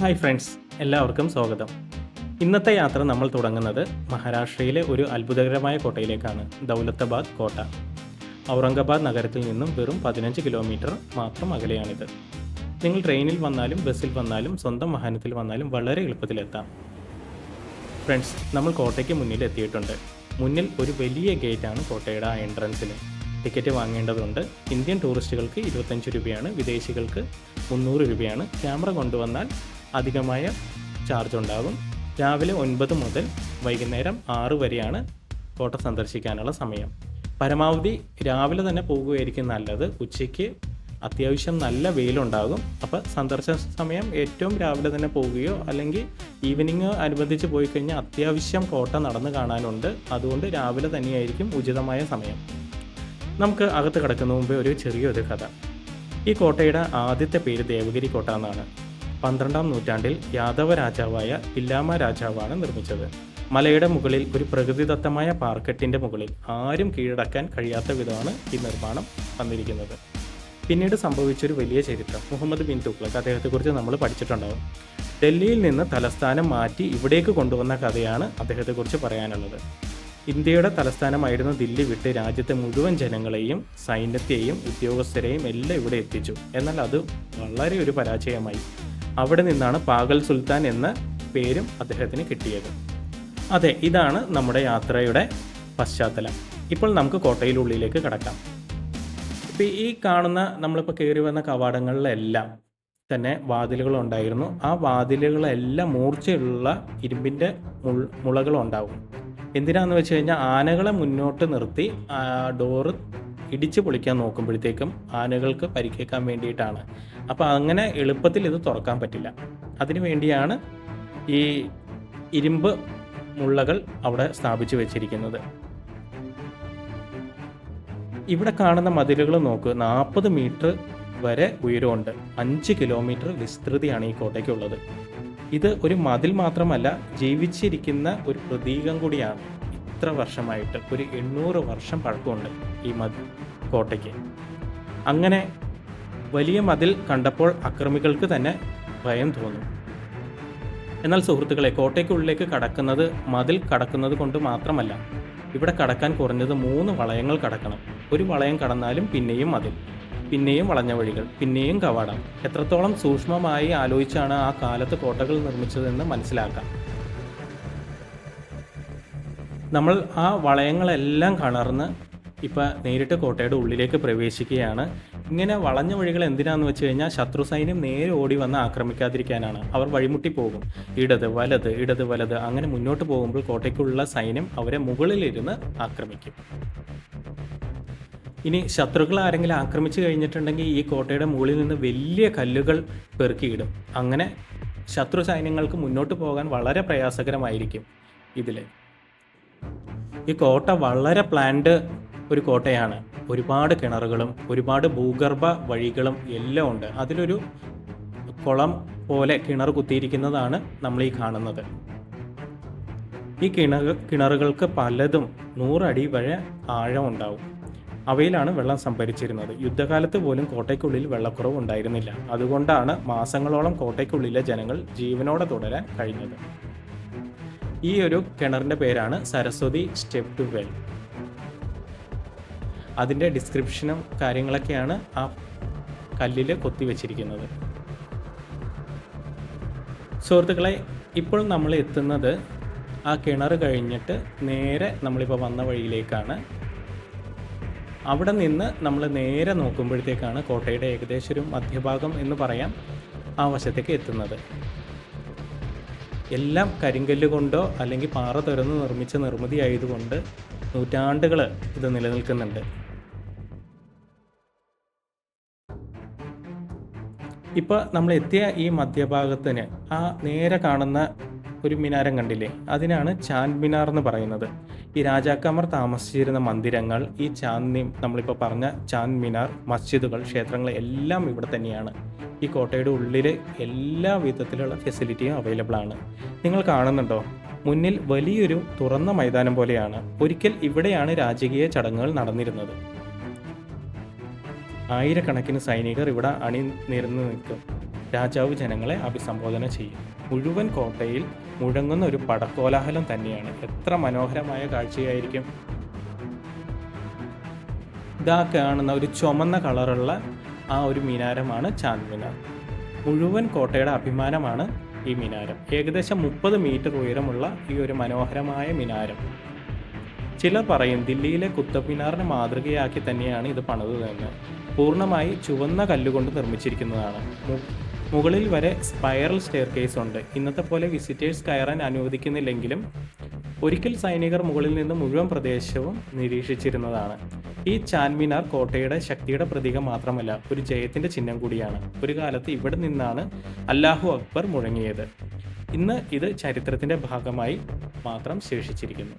Hi friends, എല്ലാവർക്കും സ്വാഗതം. ഇന്നത്തെ യാത്ര നമ്മൾ തുടങ്ങുന്നത് മഹാരാഷ്ട്രയിലെ ഒരു അത്ഭുതകരമായ കോട്ടയിലേക്കാണ്. ദൗലത്താബാദ് കോട്ട. ഔറംഗാബാദ് നഗരത്തിൽ നിന്നും വെറും 15 കിലോമീറ്റർ മാത്രം അകലെയാണിത്. നിങ്ങൾ ട്രെയിനിൽ വന്നാലും ബസ്സിൽ വന്നാലും സ്വന്തം വാഹനത്തിൽ വന്നാലും വളരെ എളുപ്പത്തിലെത്താം. ഫ്രണ്ട്സ്, നമ്മൾ കോട്ടയ്ക്ക് മുന്നിൽ എത്തിയിട്ടുണ്ട്. മുന്നിൽ ഒരു വലിയ ഗേറ്റാണ് കോട്ടയുടെ ആ എൻട്രൻസിൽ. ടിക്കറ്റ് വാങ്ങേണ്ടതുണ്ട്. ഇന്ത്യൻ ടൂറിസ്റ്റുകൾക്ക് 25 രൂപയാണ്, വിദേശികൾക്ക് 300 രൂപയാണ്. ക്യാമറ കൊണ്ടുവന്നാൽ അധികമായ ചാർജ് ഉണ്ടാകും. രാവിലെ 9 മുതൽ വൈകുന്നേരം 6 വരെയാണ് കോട്ട സന്ദർശിക്കാനുള്ള സമയം. പരമാവധി രാവിലെ തന്നെ പോകുകയായിരിക്കും നല്ലത്. ഉച്ചയ്ക്ക് അത്യാവശ്യം നല്ല വെയിലുണ്ടാകും. അപ്പോൾ സന്ദർശന സമയം ഏറ്റവും രാവിലെ തന്നെ പോവുകയോ അല്ലെങ്കിൽ ഈവനിങ് അനുബന്ധിച്ച് പോയി കഴിഞ്ഞാൽ അത്യാവശ്യം കോട്ട നടന്ന് കാണാനുണ്ട്. അതുകൊണ്ട് രാവിലെ തന്നെയായിരിക്കും ഉചിതമായ സമയം. നമുക്ക് അകത്ത് കിടക്കുന്ന മുമ്പേ ഒരു ചെറിയൊരു കഥ. ഈ കോട്ടയുടെ ആദ്യത്തെ പേര് ദേവഗിരി കോട്ട എന്നാണ്. 12-ാം നൂറ്റാണ്ടിൽ യാദവ രാജാവായ പില്ലാമ രാജാവാണ് നിർമ്മിച്ചത്. മലയുടെ മുകളിൽ ഒരു പ്രകൃതിദത്തമായ പാർക്കെട്ടിൻ്റെ മുകളിൽ ആരും കീഴടക്കാൻ കഴിയാത്ത വിധമാണ് ഈ നിർമ്മാണം വന്നിരിക്കുന്നത്. പിന്നീട് സംഭവിച്ചൊരു വലിയ ചരിത്രം. മുഹമ്മദ് ബിൻ തുഗ്ലക്, അദ്ദേഹത്തെക്കുറിച്ച് നമ്മൾ പഠിച്ചിട്ടുണ്ടാകും. ഡൽഹിയിൽ നിന്ന് തലസ്ഥാനം മാറ്റി ഇവിടേക്ക് കൊണ്ടുവന്ന കഥയാണ് അദ്ദേഹത്തെക്കുറിച്ച് പറയാനുള്ളത്. ഇന്ത്യയുടെ തലസ്ഥാനമായിരുന്ന ദില്ലി വിട്ട് രാജ്യത്തെ മുഴുവൻ ജനങ്ങളെയും സൈന്യത്തെയും ഉദ്യോഗസ്ഥരെയും എല്ലാം ഇവിടെ എത്തിച്ചു. എന്നാൽ അത് വളരെ ഒരു പരാജയമായി. അവിടെ നിന്നാണ് പാഗൽ സുൽത്താൻ എന്ന പേരും അദ്ദേഹത്തിന് കിട്ടിയത്. അതെ, ഇതാണ് നമ്മുടെ യാത്രയുടെ പശ്ചാത്തലം. ഇപ്പോൾ നമുക്ക് കോട്ടയിലുള്ളിലേക്ക് കടക്കാം. ഇപ്പോൾ ഈ കാണുന്ന നമ്മളിപ്പോൾ കയറി വന്ന കവാടങ്ങളിലെല്ലാം തന്നെ വാതിലുകളുണ്ടായിരുന്നു. ആ വാതിലുകളെല്ലാം മൂർച്ചയുള്ള ഇരുമ്പിൻ്റെ മുളകളുണ്ടാവും. എന്തിനാണെന്ന് വെച്ച് കഴിഞ്ഞാൽ ആനകളെ മുന്നോട്ട് നിർത്തി ഡോറ് ഇടിച്ചു പൊളിക്കാൻ നോക്കുമ്പോഴത്തേക്കും ആനകൾക്ക് പരിക്കേക്കാൻ വേണ്ടിയിട്ടാണ്. അപ്പോൾ അങ്ങനെ എളുപ്പത്തിൽ ഇത് തുറക്കാൻ പറ്റില്ല. അതിനു വേണ്ടിയാണ് ഈ ഇരുമ്പ് മുള്ളകൾ അവിടെ സ്ഥാപിച്ചു വെച്ചിരിക്കുന്നത്. ഇവിടെ കാണുന്ന മതിലുകൾ നോക്ക്, 40 മീറ്റർ വരെ ഉയരമുണ്ട്. 5 കിലോമീറ്റർ വിസ്തൃതിയാണ് ഈ കോട്ടയ്ക്കുള്ളത്. ഇത് ഒരു മതിൽ മാത്രമല്ല, ജീവിച്ചിരിക്കുന്ന ഒരു പ്രതീകം കൂടിയാണ്. ഇത്ര വർഷമായിട്ട് ഒരു 800 വർഷം പഴക്കമുണ്ട് ഈ കോട്ടയ്ക്ക്. അങ്ങനെ വലിയ മതിൽ കണ്ടപ്പോൾ അക്രമികൾക്ക് തന്നെ ഭയം തോന്നും. എന്നാൽ സുഹൃത്തുക്കളെ, കോട്ടയ്ക്കുള്ളിലേക്ക് കടക്കുന്നത് മതിൽ കടക്കുന്നത് കൊണ്ട് മാത്രമല്ല. ഇവിടെ കടക്കാൻ കുറഞ്ഞത് 3 വളയങ്ങൾ കടക്കണം. ഒരു വളയം കടന്നാലും പിന്നെയും മതിൽ, പിന്നെയും വളഞ്ഞ വഴികൾ, പിന്നെയും കവാടം. എത്രത്തോളം സൂക്ഷ്മമായി ആലോചിച്ചാണ് ആ കാലത്ത് കോട്ടകൾ നിർമ്മിച്ചതെന്ന് മനസ്സിലാക്കാം. നമ്മൾ ആ വളയങ്ങളെല്ലാം കടർന്ന് ഇപ്പം നേരിട്ട് കോട്ടയുടെ ഉള്ളിലേക്ക് പ്രവേശിക്കുകയാണ്. ഇങ്ങനെ വളഞ്ഞ വഴികൾ എന്തിനാണെന്ന് വെച്ച് കഴിഞ്ഞാൽ ശത്രു സൈന്യം നേരെ ഓടി വന്ന് ആക്രമിക്കാതിരിക്കാനാണ്. അവർ വഴിമുട്ടി പോകും. ഇടത് വലത് ഇടത് വലത് അങ്ങനെ മുന്നോട്ട് പോകുമ്പോൾ കോട്ടയ്ക്കുള്ള സൈന്യം അവരെ മുകളിലിരുന്ന് ആക്രമിക്കും. ഇനി ശത്രുക്കൾ ആരെങ്കിലും ആക്രമിച്ചു കഴിഞ്ഞിട്ടുണ്ടെങ്കിൽ ഈ കോട്ടയുടെ മുകളിൽ നിന്ന് വലിയ കല്ലുകൾ പെറുക്കിയിടും. അങ്ങനെ ശത്രു സൈന്യങ്ങൾക്ക് മുന്നോട്ട് പോകാൻ വളരെ പ്രയാസകരമായിരിക്കും. ഈ കോട്ട വളരെ പ്ലാൻഡ് ഒരു കോട്ടയാണ്. ഒരുപാട് കിണറുകളും ഒരുപാട് ഭൂഗർഭ വഴികളും എല്ലാം ഉണ്ട്. അതിലൊരു കുളം പോലെ കിണർ കുത്തിയിരിക്കുന്നതാണ് നമ്മൾ ഈ കാണുന്നത്. ഈ കിണറുകൾക്ക് പലതും 100 അടി വരെ ആഴം ഉണ്ടാവും. അവയിലാണ് വെള്ളം സംഭരിച്ചിരുന്നത്. യുദ്ധകാലത്ത് പോലും കോട്ടയ്ക്കുള്ളിൽ വെള്ളക്കുറവ് ഉണ്ടായിരുന്നില്ല. അതുകൊണ്ടാണ് മാസങ്ങളോളം കോട്ടയ്ക്കുള്ളിലെ ജനങ്ങൾ ജീവനോടെ തുടരാൻ കഴിഞ്ഞത്. ഈ ഒരു കിണറിൻ്റെ പേരാണ് സരസ്വതി സ്റ്റെപ്പ് ടു വെൽ. അതിൻ്റെ ഡിസ്ക്രിപ്ഷനും കാര്യങ്ങളൊക്കെയാണ് ആ കല്ലിൽ കൊത്തിവെച്ചിരിക്കുന്നത്. സുഹൃത്തുക്കളെ, ഇപ്പോൾ നമ്മൾ എത്തുന്നത് ആ കിണർ കഴിഞ്ഞിട്ട് നേരെ നമ്മളിപ്പോൾ വന്ന വഴിയിലേക്കാണ്. അവിടെ നിന്ന് നമ്മൾ നേരെ നോക്കുമ്പോഴത്തേക്കാണ് കോട്ടയുടെ ഏകദേശം ഒരു മധ്യഭാഗം എന്ന് പറയാം ആ വശത്തേക്ക് എത്തുന്നത്. എല്ലാം കരിങ്കല്ല് കൊണ്ടോ അല്ലെങ്കിൽ പാറ തുരന്ന് നിർമ്മിച്ച നിർമ്മിതി ആയതുകൊണ്ട് നൂറ്റാണ്ടുകൾ ഇത് നിലനിൽക്കുന്നുണ്ട്. ഇപ്പോൾ നമ്മൾ എത്തിയ ഈ മധ്യഭാഗത്തിന് ആ നേരെ കാണുന്ന ഒരു മിനാരം കണ്ടില്ലേ, അതിനാണ് ചാന്ദ് മിനാർ എന്ന് പറയുന്നത്. ഈ രാജാക്കന്മാർ താമസിച്ചിരുന്ന മന്ദിരങ്ങൾ, ഈ നമ്മളിപ്പോൾ പറഞ്ഞ ചാന്ദ് മിനാർ, മസ്ജിദുകൾ, ക്ഷേത്രങ്ങൾ എല്ലാം ഇവിടെ തന്നെയാണ്. ഈ കോട്ടയുടെ ഉള്ളിൽ എല്ലാ വിധത്തിലുള്ള ഫെസിലിറ്റിയും അവൈലബിൾ ആണ്. നിങ്ങൾ കാണുന്നുണ്ടോ, മുന്നിൽ വലിയൊരു തുറന്ന മൈതാനം പോലെയാണ്. ഒരിക്കൽ ഇവിടെയാണ് രാജകീയ ചടങ്ങുകൾ നടന്നിരുന്നത്. ആയിരക്കണക്കിന് സൈനികർ ഇവിടെ അണിനിരന്ന് നിൽക്കും. രാജാവ് ജനങ്ങളെ അഭിസംബോധന ചെയ്യും. മുഴുവൻ കോട്ടയിൽ മുഴങ്ങുന്ന ഒരു പടക്കോലാഹലം തന്നെയാണ്. എത്ര മനോഹരമായ കാഴ്ചയായിരിക്കും. ഇതാ കാണുന്ന ഒരു ചുമന്ന കളറുള്ള ആ ഒരു മിനാരമാണ് ചാന്ദ് മിനാർ. മുഴുവൻ കോട്ടയുടെ അഭിമാനമാണ് ഈ മിനാരം. ഏകദേശം 30 മീറ്റർ ഉയരമുള്ള ഈ ഒരു മനോഹരമായ മിനാരം. ചിലർ പറയും ദില്ലിയിലെ കുത്തബ് മിനാറിനെ മാതൃകയാക്കി തന്നെയാണ് ഇത് പണിതതെന്ന്. പൂർണ്ണമായി ചുവന്ന കല്ലുകൊണ്ട് നിർമ്മിച്ചിരിക്കുന്നതാണ്. മുകളിൽ വരെ സ്പൈറൽ സ്റ്റെയർ കേസ് ഉണ്ട്. ഇന്നത്തെ പോലെ വിസിറ്റേഴ്സ് കയറാൻ അനുവദിക്കുന്നില്ലെങ്കിലും ഒരിക്കൽ സൈനികർ മുകളിൽ നിന്ന് മുഴുവൻ പ്രദേശവും നിരീക്ഷിച്ചിരുന്നതാണ്. ഈ ചാന്ദ് മിനാർ കോട്ടയുടെ ശക്തിയുടെ പ്രതീകം മാത്രമല്ല, ഒരു ജയത്തിന്റെ ചിഹ്നം കൂടിയാണ്. ഒരു കാലത്ത് ഇവിടെ നിന്നാണ് അല്ലാഹു അക്ബർ മുഴങ്ങിയത്. ഇന്ന് ഇത് ചരിത്രത്തിന്റെ ഭാഗമായി മാത്രം ശേഷിച്ചിരിക്കുന്നു.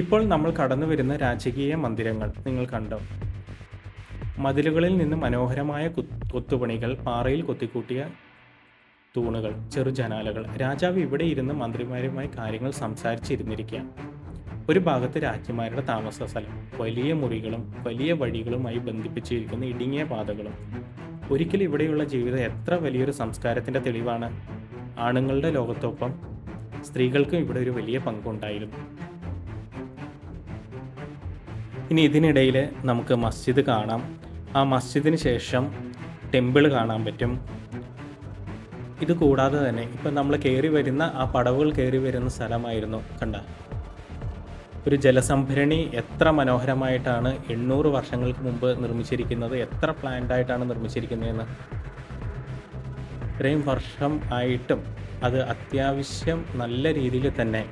ഇപ്പോൾ നമ്മൾ കടന്നു വരുന്ന രാജകീയ മന്ദിരങ്ങൾ നിങ്ങൾ കണ്ടോ? മതിലുകളിൽ നിന്ന് മനോഹരമായ കൊത്തുപണികൾ, പാറയിൽ കൊത്തിക്കൂട്ടിയ തൂണുകൾ, ചെറു ജനാലകൾ. രാജാവ് ഇവിടെ ഇരുന്ന് മന്ത്രിമാരുമായി കാര്യങ്ങൾ സംസാരിച്ചിരുന്നിരിക്കുക. ഒരു ഭാഗത്ത് രാജ്ഞിമാരുടെ താമസ സ്ഥലം, വലിയ മുറികളും വലിയ വഴികളുമായി ബന്ധിപ്പിച്ചിരിക്കുന്ന ഇടുങ്ങിയ പാതകളും. ഒരിക്കൽ ഇവിടെയുള്ള ജീവിതം എത്ര വലിയൊരു സംസ്കാരത്തിന്റെ തെളിവാണ്. ആണുങ്ങളുടെ ലോകത്തൊപ്പം സ്ത്രീകൾക്കും ഇവിടെ ഒരു വലിയ പങ്കുണ്ടായിരുന്നു. ഇനി ഇതിനിടയിൽ നമുക്ക് മസ്ജിദ് കാണാം. ആ മസ്ജിദിന് ശേഷം ടെമ്പിൾ കാണാൻ പറ്റും. ഇത് കൂടാതെ തന്നെ ഇപ്പം നമ്മൾ കയറി വരുന്ന ആ പടവുകൾ കയറി വരുന്ന സ്ഥലമായിരുന്നു കണ്ട ഒരു ജലസംഭരണി. എത്ര മനോഹരമായിട്ടാണ് 800 വർഷങ്ങൾക്ക് മുമ്പ് നിർമ്മിച്ചിരിക്കുന്നത്. എത്ര പ്ലാൻഡ് ആയിട്ടാണ് നിർമ്മിച്ചിരിക്കുന്നതെന്ന്. ഇത്രയും വർഷം ആയിട്ടും അത് അത്യാവശ്യം നല്ല രീതിയിൽ തന്നെ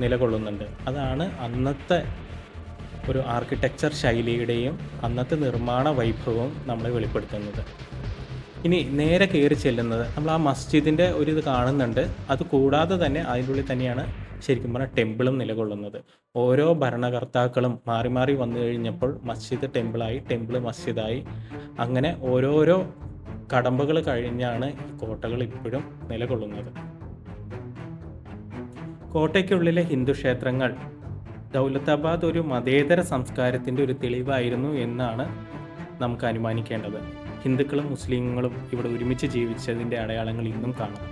നിലകൊള്ളുന്നുണ്ട്. അതാണ് അന്നത്തെ ഒരു ആർക്കിടെക്ചർ ശൈലിയുടെയും അന്നത്തെ നിർമ്മാണ വൈഭവവും നമ്മളെ വെളിപ്പെടുത്തുന്നത്. ഇനി നേരെ കയറി ചെല്ലുന്നത് നമ്മൾ ആ മസ്ജിദിൻ്റെ ഒരു ഇത് കാണുന്നുണ്ട്. അത് കൂടാതെ തന്നെ അതിൻ്റെ ഉള്ളിൽ തന്നെയാണ് ശരിക്കും പറഞ്ഞാൽ ടെമ്പിളും നിലകൊള്ളുന്നത്. ഓരോ ഭരണകർത്താക്കളും മാറി മാറി വന്നു കഴിഞ്ഞപ്പോൾ മസ്ജിദ് ടെമ്പിളായി, ടെമ്പിൾ മസ്ജിദായി, അങ്ങനെ ഓരോരോ കടമ്പകൾ കഴിഞ്ഞാണ് ഈ കോട്ടകൾ ഇപ്പോഴും നിലകൊള്ളുന്നത്. കോട്ടയ്ക്കുള്ളിലെ ഹിന്ദു ക്ഷേത്രങ്ങൾ ദൗലത്താബാദ് ഒരു മതേതര സംസ്കാരത്തിൻ്റെ ഒരു തെളിവായിരുന്നു എന്നാണ് നമുക്ക് അനുമാനിക്കേണ്ടത്. ഹിന്ദുക്കളും മുസ്ലിങ്ങളും ഇവിടെ ഒരുമിച്ച് ജീവിച്ചതിൻ്റെ അടയാളങ്ങൾ ഇന്നും കാണാം.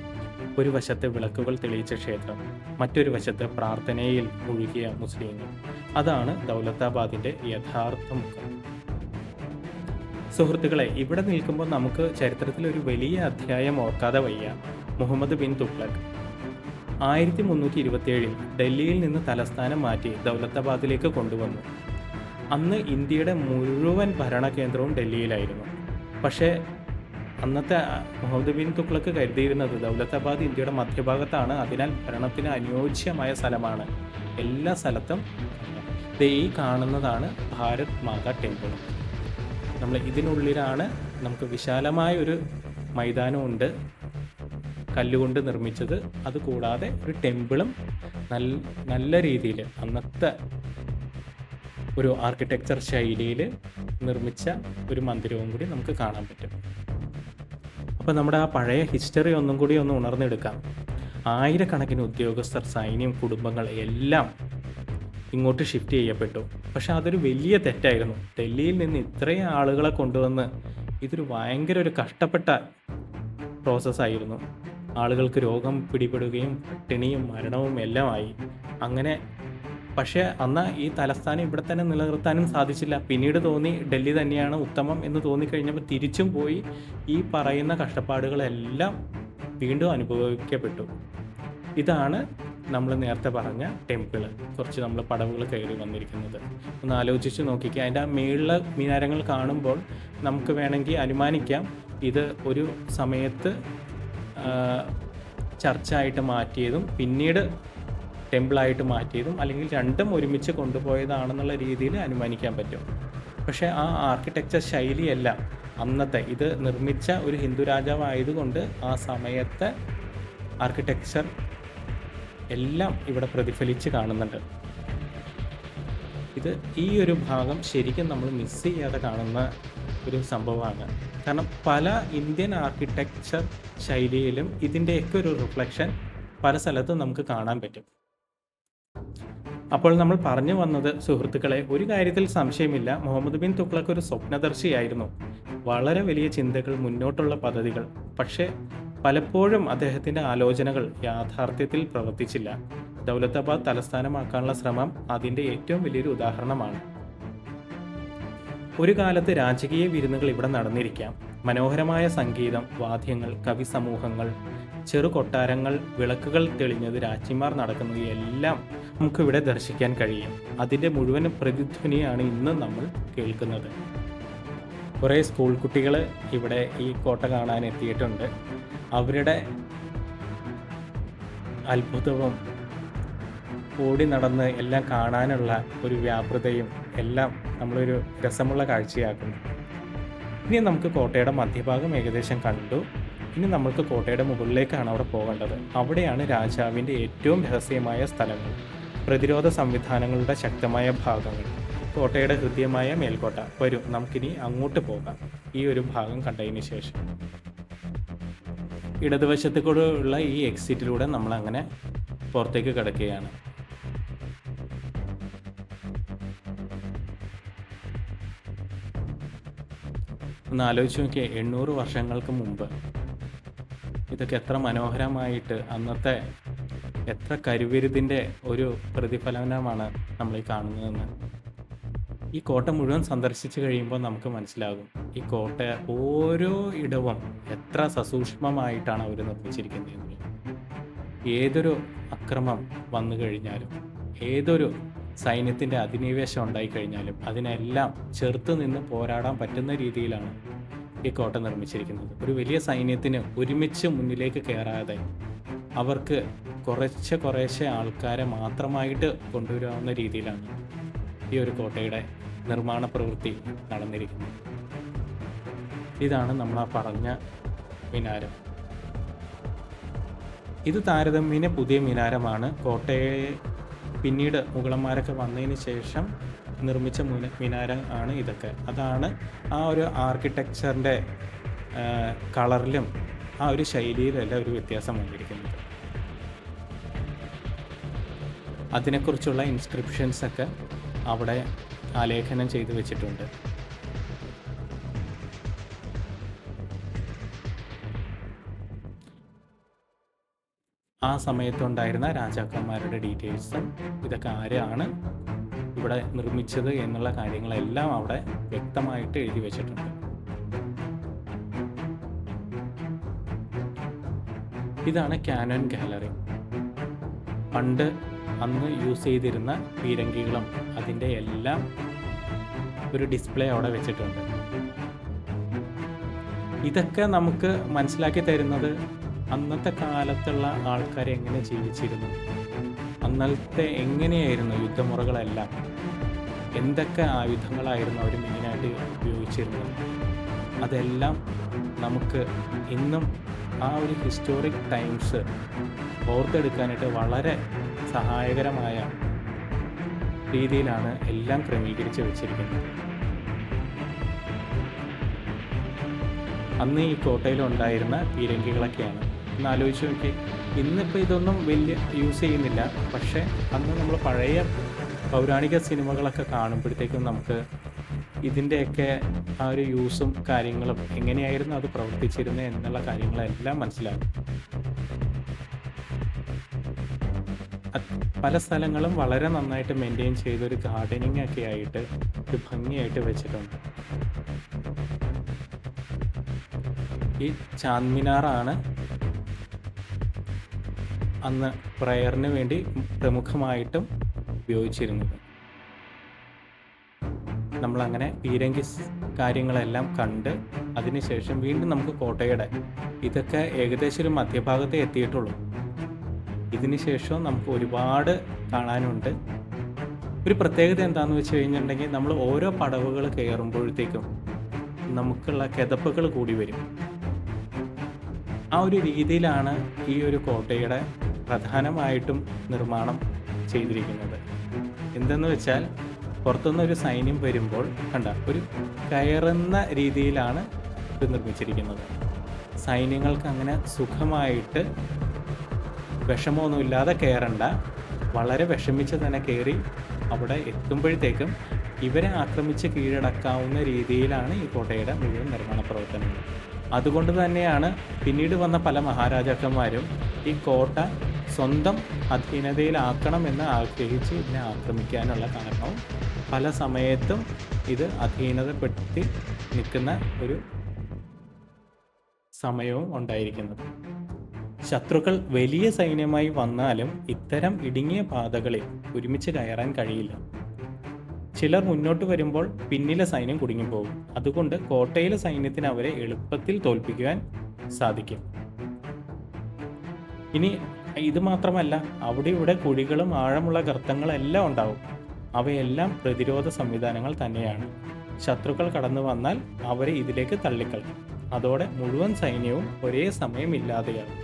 ഒരു വശത്ത് വിളക്കുകൾ തെളിയിച്ച ക്ഷേത്രം, മറ്റൊരു വശത്ത് പ്രാർത്ഥനയിൽ മുഴുകിയ മുസ്ലിങ്ങൾ. അതാണ് ദൗലത്താബാദിൻ്റെ യഥാർത്ഥ മുഖം. സുഹൃത്തുക്കളെ, ഇവിടെ നിൽക്കുമ്പോൾ നമുക്ക് ചരിത്രത്തിൽ ഒരു വലിയ അധ്യായം ഓർക്കാതെ വയ്യ. മുഹമ്മദ് ബിൻ തുഗ്ലക് 1327 ഡൽഹിയിൽ നിന്ന് തലസ്ഥാനം മാറ്റി ദൗലത്താബാദിലേക്ക് കൊണ്ടുവന്നു. അന്ന് ഇന്ത്യയുടെ മുഴുവൻ ഭരണകേന്ദ്രവും ഡൽഹിയിലായിരുന്നു. പക്ഷേ അന്നത്തെ മുഹമ്മദ് ബിൻ തുഗ്ലക് കരുതിയിരുന്നത് ദൗലത്താബാദ് ഇന്ത്യയുടെ മധ്യഭാഗത്താണ്, അതിനാൽ ഭരണത്തിന് അനുയോജ്യമായ സ്ഥലമാണ്. എല്ലാ സ്ഥലത്തും ഈ കാണുന്നതാണ് ഭാരത് മാതാ ടെമ്പിൾ. നമ്മൾ ഇതിനുള്ളിലാണ് നമുക്ക് വിശാലമായ ഒരു മൈതാനമുണ്ട്, കല്ലുകൊണ്ട് നിർമ്മിച്ചത്. അതുകൂടാതെ ഒരു ടെമ്പിളും നല്ല രീതിയിൽ അന്നത്തെ ഒരു ആർക്കിടെക്ചർ ശൈലിയിൽ നിർമ്മിച്ച ഒരു മന്ദിരവും കൂടി നമുക്ക് കാണാൻ പറ്റും. അപ്പോൾ നമ്മുടെ ആ പഴയ ഹിസ്റ്ററി ഒന്നും കൂടി ഒന്ന് ഉണർന്നെടുക്കാം. ആയിരക്കണക്കിന് ഉദ്യോഗസ്ഥർ, സൈന്യം, കുടുംബങ്ങൾ എല്ലാം ഇങ്ങോട്ട് ഷിഫ്റ്റ് ചെയ്യപ്പെട്ടു. പക്ഷെ അതൊരു വലിയ തെറ്റായിരുന്നു. ഡൽഹിയിൽ നിന്ന് ഇത്രയും ആളുകളെ കൊണ്ടുവന്ന് ഇതൊരു ഭയങ്കര ഒരു കഷ്ടപ്പെട്ട പ്രോസസ്സായിരുന്നു. ആളുകൾക്ക് രോഗം പിടിപെടുകയും പട്ടിണിയും മരണവും എല്ലാമായി. അങ്ങനെ പക്ഷേ അന്ന് ഈ തലസ്ഥാനം ഇവിടെ തന്നെ നിലനിർത്താനും സാധിച്ചില്ല. പിന്നീട് തോന്നി ഡൽഹി തന്നെയാണ് ഉത്തമം എന്ന് തോന്നിക്കഴിഞ്ഞപ്പോൾ തിരിച്ചും പോയി ഈ പറയുന്ന കഷ്ടപ്പാടുകളെല്ലാം വീണ്ടും അനുഭവിക്കപ്പെട്ടു. ഇതാണ് നമ്മൾ നേരത്തെ പറഞ്ഞ ടെമ്പിള്. കുറച്ച് നമ്മൾ പടവുകൾ കയറി വന്നിരിക്കുന്നത് ഒന്ന് ആലോചിച്ച് നോക്കിക്കുക. അതിൻ്റെ ആ മേളിലെ മിനാരങ്ങൾ കാണുമ്പോൾ നമുക്ക് വേണമെങ്കിൽ അനുമാനിക്കാം ഇത് ഒരു സമയത്ത് ചർച്ചായിട്ട് മാറ്റിയതും പിന്നീട് ടെമ്പിളായിട്ട് മാറ്റിയതും അല്ലെങ്കിൽ രണ്ടും ഒരുമിച്ച് കൊണ്ടുപോയതാണെന്നുള്ള രീതിയിൽ അനുമാനിക്കാൻ പറ്റും. പക്ഷേ ആ ആർക്കിടെക്ചർ ശൈലിയല്ല അന്നത്തെ. ഇത് നിർമ്മിച്ച ഒരു ഹിന്ദു രാജാവായതുകൊണ്ട് ആ സമയത്തെ ആർക്കിടെക്ചർ എല്ലാം ഇവിടെ പ്രതിഫലിച്ച് കാണുന്നുണ്ട്. ഇത് ഈ ഒരു ഭാഗം ശരിക്കും നമ്മൾ മിസ് ചെയ്യാതെ കാണുന്ന ഒരു സംഭവമാണ്. കാരണം പല ഇന്ത്യൻ ആർക്കിടെക്ചർ ശൈലിയിലും ഇതിൻ്റെയൊക്കെ ഒരു റിഫ്ലക്ഷൻ പല സ്ഥലത്തും നമുക്ക് കാണാൻ പറ്റും. അപ്പോൾ നമ്മൾ പറഞ്ഞു വന്നത് സുഹൃത്തുക്കളെ, ഒരു കാര്യത്തിൽ സംശയമില്ല, മുഹമ്മദ് ബിൻ തുഗ്ലക്ക് ഒരു സ്വപ്നദർശിയായിരുന്നു. വളരെ വലിയ ചിന്തകൾ, മുന്നോട്ടുള്ള പദ്ധതികൾ. പക്ഷേ പലപ്പോഴും അദ്ദേഹത്തിൻ്റെ ആലോചനകൾ യാഥാർത്ഥ്യത്തിൽ പ്രവർത്തിച്ചില്ല. ദൗലത്താബാദ് തലസ്ഥാനമാക്കാനുള്ള ശ്രമം അതിൻ്റെ ഏറ്റവും വലിയൊരു ഉദാഹരണമാണ്. ഒരു കാലത്ത് രാജകീയ വിരുന്നുകൾ ഇവിടെ നടന്നിരിക്കാം. മനോഹരമായ സംഗീതം, വാദ്യങ്ങൾ, കവി സമൂഹങ്ങൾ, ചെറു കൊട്ടാരങ്ങൾ, വിളക്കുകൾ തെളിഞ്ഞത്, രാജ്ഞിമാർ നടക്കുന്നത് എല്ലാം നമുക്കിവിടെ ദർശിക്കാൻ കഴിയും. അതിൻ്റെ മുഴുവൻ പ്രതിധ്വനിയാണ് ഇന്ന് നമ്മൾ കേൾക്കുന്നത്. കുറേ സ്കൂൾ കുട്ടികൾ ഇവിടെ ഈ കോട്ട കാണാൻ എത്തിയിട്ടുണ്ട്. അവരുടെ അത്ഭുതവും ഓടി നടന്ന് എല്ലാം കാണാനുള്ള ഒരു വ്യാപൃതയും എല്ലാം നമ്മളൊരു രസമുള്ള കാഴ്ചയാക്കുന്നു. ഇനി നമുക്ക് കോട്ടയുടെ മധ്യഭാഗം ഏകദേശം കണ്ടു. ഇനി നമുക്ക് കോട്ടയുടെ മുകളിലേക്കാണ് അവിടെ പോകേണ്ടത്. അവിടെയാണ് രാജാവിൻ്റെ ഏറ്റവും രഹസ്യമായ സ്ഥലങ്ങൾ, പ്രതിരോധ സംവിധാനങ്ങളുടെ ശക്തമായ ഭാഗങ്ങൾ, കോട്ടയുടെ ഹൃദ്യമായ മേൽക്കോട്ട. വരും, നമുക്കിനി അങ്ങോട്ട് പോകാം. ഈ ഒരു ഭാഗം കണ്ടതിന് ശേഷം ഇടതുവശത്ത് കൂടെയുള്ള ഈ എക്സിറ്റിലൂടെ നമ്മളങ്ങനെ പുറത്തേക്ക് കിടക്കുകയാണ്. ഒന്ന് ആലോചിച്ച് നോക്കിയേ, 800 വർഷങ്ങൾക്ക് മുമ്പ് ഇതൊക്കെ എത്ര മനോഹരമായിട്ട്, അന്നത്തെ എത്ര കരുവിരുതിൻ്റെ ഒരു പ്രതിഫലനമാണ് നമ്മൾ ഈ കാണുന്നതെന്ന്. ഈ കോട്ട മുഴുവൻ സന്ദർശിച്ച് കഴിയുമ്പോൾ നമുക്ക് മനസ്സിലാകും ഈ കോട്ട ഓരോ ഇടവും എത്ര സസൂക്ഷ്മമായിട്ടാണ് അവർ നിർമ്മിച്ചിരിക്കുന്നത്. ഏതൊരു അക്രമം വന്നു കഴിഞ്ഞാലും, ഏതൊരു സൈന്യത്തിൻ്റെ അധിനിവേശം ഉണ്ടായിക്കഴിഞ്ഞാലും അതിനെല്ലാം ചെറുത്ത് നിന്ന് പോരാടാൻ പറ്റുന്ന രീതിയിലാണ് ഈ കോട്ട നിർമ്മിച്ചിരിക്കുന്നത്. ഒരു വലിയ സൈന്യത്തിന് ഒരുമിച്ച് മുന്നിലേക്ക് കയറാതെ അവർക്ക് കുറേശ്ശെ ആൾക്കാരെ മാത്രമായിട്ട് കൊണ്ടുവരാവുന്ന രീതിയിലാണ് ഈ ഒരു കോട്ടയുടെ നിർമ്മാണ പ്രവൃത്തി നടന്നിരിക്കുന്നത്. ഇതാണ് നമ്മൾ ആ പറഞ്ഞ മിനാരം. ഇത് താരതമ്യേന പുതിയ മിനാരമാണ്. കോട്ടയെ പിന്നീട് മുഗളന്മാരൊക്കെ വന്നതിന് ശേഷം നിർമ്മിച്ച മിനാരം ആണ് ഇതൊക്കെ. അതാണ് ആ ഒരു ആർക്കിടെക്ചറിൻ്റെ കളറിലും ആ ഒരു ശൈലിയിലെല്ലാം ഒരു വ്യത്യാസം വന്നിരിക്കുന്നത്. അതിനെക്കുറിച്ചുള്ള ഇൻസ്ക്രിപ്ഷൻസൊക്കെ അവിടെ ആലേഖനം ചെയ്തു വെച്ചിട്ടുണ്ട്. ആ സമയത്തുണ്ടായിരുന്ന രാജാക്കന്മാരുടെ ഡീറ്റെയിൽസും ഇതൊക്കെ ആരാണ് ഇവിടെ നിർമ്മിച്ചത് എന്നുള്ള കാര്യങ്ങളെല്ലാം അവിടെ വ്യക്തമായിട്ട് എഴുതി വെച്ചിട്ടുണ്ട്. ഇതാണ് കാനോൻ ഗാലറി. പണ്ട് അന്ന് യൂസ് ചെയ്തിരുന്ന പീരങ്കികളും അതിൻ്റെ എല്ലാം ഒരു ഡിസ്പ്ലേ അവിടെ വെച്ചിട്ടുണ്ട്. ഇതൊക്കെ നമുക്ക് മനസ്സിലാക്കി തരുന്നത് അന്നത്തെ കാലത്തുള്ള ആൾക്കാർ എങ്ങനെ ജീവിച്ചിരുന്നു, അന്നത്തെ എങ്ങനെയായിരുന്നു യുദ്ധമുറകളെല്ലാം, എന്തൊക്കെ ആയുധങ്ങളായിരുന്നു അവർ മെയിനായിട്ട് ഉപയോഗിച്ചിരുന്നത്. അതെല്ലാം നമുക്ക് ഇന്നും ആ ഒരു ഹിസ്റ്റോറിക് ടൈംസ് ഓർത്തെടുക്കാനായിട്ട് വളരെ സഹായകരമായ രീതിയിലാണ് എല്ലാം ക്രമീകരിച്ച് വെച്ചിരിക്കുന്നത്. അന്ന് ഈ കോട്ടയിലുണ്ടായിരുന്ന പീരങ്കികളൊക്കെയാണ്. ഒന്ന് ആലോചിച്ച് നോക്കി, ഇന്നിപ്പോൾ ഇതൊന്നും വലിയ യൂസ് ചെയ്യുന്നില്ല. പക്ഷേ അന്ന് നമ്മൾ പഴയ പൗരാണിക സിനിമകളൊക്കെ കാണുമ്പോഴത്തേക്കും നമുക്ക് ഇതിൻ്റെയൊക്കെ ആ ഒരു യൂസും കാര്യങ്ങളും എങ്ങനെയായിരുന്നു അത് പ്രവർത്തിച്ചിരുന്നത് എന്നുള്ള കാര്യങ്ങളെല്ലാം മനസ്സിലാകും. പല സ്ഥലങ്ങളും വളരെ നന്നായിട്ട് മെയിൻറ്റെയിൻ ചെയ്തൊരു ഗാർഡനിങ് ഒക്കെ ആയിട്ട് ഒരു ഭംഗിയായിട്ട് വെച്ചിട്ടുണ്ട്. ഈ ചാൻമിനാറാണ് അന്ന് പ്രയറിന് വേണ്ടി പ്രമുഖമായിട്ടും ഉപയോഗിച്ചിരുന്നത്. നമ്മളങ്ങനെ പീരങ്കി കാര്യങ്ങളെല്ലാം കണ്ട് അതിനുശേഷം വീണ്ടും നമുക്ക് കോട്ടയുടെ ഇതൊക്കെ ഏകദേശം ഒരു മധ്യഭാഗത്തേ എത്തിയിട്ടുള്ളൂ. ഇതിന് ശേഷം നമുക്ക് ഒരുപാട് കാണാനുണ്ട്. ഒരു പ്രത്യേകത എന്താണെന്ന് വെച്ച് കഴിഞ്ഞിട്ടുണ്ടെങ്കിൽ, നമ്മൾ ഓരോ പടവുകൾ കയറുമ്പോഴത്തേക്കും നമുക്കുള്ള കിതപ്പുകൾ കൂടി വരും. ആ ഒരു രീതിയിലാണ് ഈ ഒരു കോട്ടയുടെ പ്രധാനമായിട്ടും നിർമ്മാണം ചെയ്തിരിക്കുന്നത്. എന്തെന്ന് വെച്ചാൽ, പുറത്തുനിന്നൊരു സൈന്യം വരുമ്പോൾ ഒരു കയറുന്ന രീതിയിലാണ് ഇത് നിർമ്മിച്ചിരിക്കുന്നത്. സൈന്യങ്ങൾക്ക് അങ്ങനെ സുഖമായിട്ട് വിഷമമൊന്നുമില്ലാതെ കയറണ്ട, വളരെ വിഷമിച്ച് തന്നെ കയറി അവിടെ എത്തുമ്പോഴത്തേക്കും ഇവരെ ആക്രമിച്ച് കീഴടക്കാവുന്ന രീതിയിലാണ് ഈ കോട്ടയുടെ മുഴുവൻ നിർമ്മാണ പ്രവർത്തനങ്ങൾ. അതുകൊണ്ട് തന്നെയാണ് പിന്നീട് വന്ന പല മഹാരാജാക്കന്മാരും ഈ കോട്ട സ്വന്തം അധീനതയിലാക്കണമെന്ന് ആഗ്രഹിച്ച് ഇതിനെ ആക്രമിക്കാനുള്ള കാരണവും പല സമയത്തും ഇത് അധീനതപ്പെടുത്തി നിൽക്കുന്ന ഒരു സമയവും ഉണ്ടായിരിക്കുന്നത്. ശത്രുക്കൾ വലിയ സൈന്യമായി വന്നാലും ഇത്തരം ഇടുങ്ങിയ പാതകളിൽ ഒരുമിച്ച് കയറാൻ കഴിയില്ല. ചിലർ മുന്നോട്ട് വരുമ്പോൾ പിന്നിലെ സൈന്യം കുടുങ്ങിപ്പോകും. അതുകൊണ്ട് കോട്ടയിലെ സൈന്യത്തിന് അവരെ എളുപ്പത്തിൽ തോൽപ്പിക്കുവാൻ സാധിക്കും. ഇനി ഇത് മാത്രമല്ല, അവിടെ ഇവിടെ കുഴികളും ആഴമുള്ള ഗർത്തങ്ങളെല്ലാം ഉണ്ടാവും. അവയെല്ലാം പ്രതിരോധ സംവിധാനങ്ങൾ തന്നെയാണ്. ശത്രുക്കൾ കടന്നു വന്നാൽ അവരെ ഇതിലേക്ക് തള്ളിക്കളയും. അതോടെ മുഴുവൻ സൈന്യവും ഒരേ സമയം ഇല്ലാതെയാകും.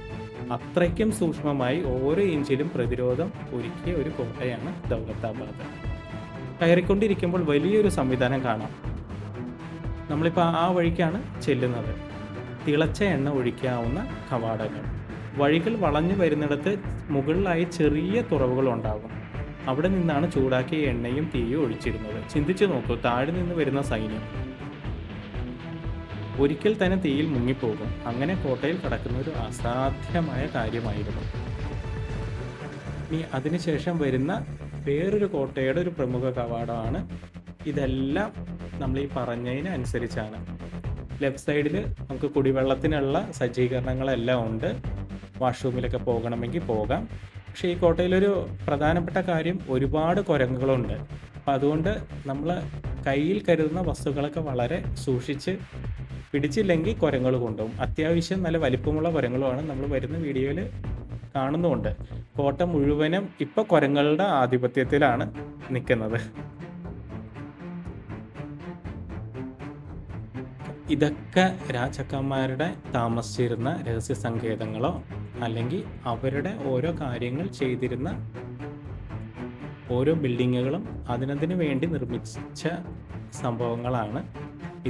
അത്രയ്ക്കും സൂക്ഷ്മമായി ഓരോ ഇഞ്ചിലും പ്രതിരോധം ഒരുക്കിയ ഒരു കോട്ടയാണ് ദൗലത്താബാദ്. കയറിക്കൊണ്ടിരിക്കുമ്പോൾ വലിയൊരു സംവിധാനം കാണാം. നമ്മളിപ്പോൾ ആ വഴിക്കാണ് ചെല്ലുന്നത്. തിളച്ച എണ്ണ ഒഴിക്കാവുന്ന കവാടങ്ങൾ. വഴികൾ വളഞ്ഞു വരുന്നിടത്ത് മുകളിലായി ചെറിയ തുറവുകളുണ്ടാകും. അവിടെ നിന്നാണ് ചൂടാക്കിയ എണ്ണയും തീയും ഒഴിച്ചിരുന്നത്. ചിന്തിച്ചു നോക്കൂ, താഴെ നിന്ന് വരുന്ന സൈന്യം ഒരിക്കൽ തന്നെ തീയിൽ മുങ്ങിപ്പോകും. അങ്ങനെ കോട്ടയിൽ കടക്കുന്ന ഒരു അസാധ്യമായ കാര്യമായിരുന്നു. ഇനി അതിനുശേഷം വരുന്ന വേറൊരു കോട്ടയുടെ ഒരു പ്രമുഖ കവാടമാണ്. ഇതെല്ലാം നമ്മൾ ഈ പറഞ്ഞതിന് അനുസരിച്ചാണ്. ലെഫ്റ്റ് സൈഡിൽ നമുക്ക് കുടിവെള്ളത്തിനുള്ള സജ്ജീകരണങ്ങളെല്ലാം ഉണ്ട്. വാഷ്റൂമിലൊക്കെ പോകണമെങ്കിൽ പോകാം. പക്ഷേ ഈ കോട്ടയിലൊരു പ്രധാനപ്പെട്ട കാര്യം, ഒരുപാട് കുരങ്ങുകളുണ്ട്. അപ്പം അതുകൊണ്ട് നമ്മൾ കയ്യിൽ കരുതുന്ന വസ്തുക്കളൊക്കെ വളരെ സൂക്ഷിച്ച് പിടിച്ചില്ലെങ്കിൽ കുരങ്ങൾ കൊണ്ടുപോകും. അത്യാവശ്യം നല്ല വലിപ്പമുള്ള കുരങ്ങളുമാണ് നമ്മൾ വരുന്ന വീഡിയോയിൽ കാണുന്നുമുണ്ട്. കോട്ട മുഴുവനും ഇപ്പോൾ കുരങ്ങളുടെ ആധിപത്യത്തിലാണ് നിൽക്കുന്നത്. ഇതൊക്കെ രാജാക്കന്മാരുടെ താമസിച്ചിരുന്ന രഹസ്യ സങ്കേതങ്ങളോ അല്ലെങ്കിൽ അവരുടെ ഓരോ കാര്യങ്ങൾ ചെയ്തിരുന്ന ഓരോ ബിൽഡിങ്ങുകളും അതിനു വേണ്ടി നിർമ്മിച്ച സംഭവങ്ങളാണ്.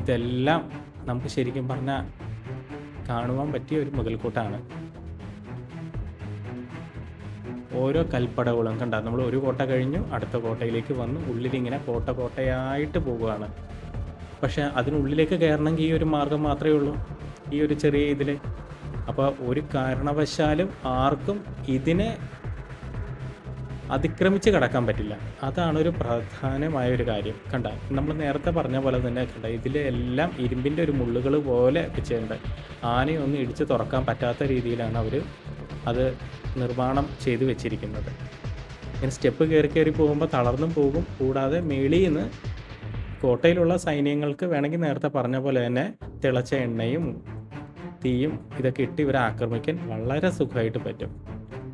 ഇതെല്ലാം നമുക്ക് ശരിക്കും പറഞ്ഞാൽ കാണുവാൻ പറ്റിയ ഒരു മുതൽക്കൂട്ടാണ്. ഓരോ കൽപ്പടകളും കണ്ട, നമ്മൾ ഒരു കോട്ട കഴിഞ്ഞു അടുത്ത കോട്ടയിലേക്ക് വന്നു. ഉള്ളിലിങ്ങനെ കോട്ടയായിട്ട് പോവുകയാണ്. പക്ഷെ അതിനുള്ളിലേക്ക് കയറണമെങ്കിൽ ഈ ഒരു മാർഗം മാത്രമേ ഉള്ളൂ, ഈ ഒരു ചെറിയ ഇതിൽ. അപ്പോൾ ഒരു കാരണവശാലും ആർക്കും ഇതിനെ അതിക്രമിച്ച് കടക്കാൻ പറ്റില്ല. അതാണ് ഒരു പ്രധാനമായൊരു കാര്യം. കണ്ട, നമ്മൾ നേരത്തെ പറഞ്ഞ പോലെ തന്നെ കണ്ട, ഇതിലെല്ലാം ഇരുമ്പിൻ്റെ ഒരു മുള്ളുകൾ പോലെ വെച്ചിട്ടുണ്ട്. ആനയൊന്നും ഇടിച്ച് തുറക്കാൻ പറ്റാത്ത രീതിയിലാണ് അവർ അത് നിർമ്മാണം ചെയ്ത് വെച്ചിരിക്കുന്നത്. ഇങ്ങനെ സ്റ്റെപ്പ് കയറി പോകുമ്പോൾ തളർന്നും പോകും. കൂടാതെ മേളിൽ നിന്ന് കോട്ടയിലുള്ള സൈന്യങ്ങൾക്ക് വേണമെങ്കിൽ നേരത്തെ പറഞ്ഞ പോലെ തന്നെ തിളച്ച എണ്ണയും തീയും ഇതൊക്കെ ഇട്ട് ഇവരെ ആക്രമിക്കാൻ വളരെ സുഖമായിട്ട് പറ്റും.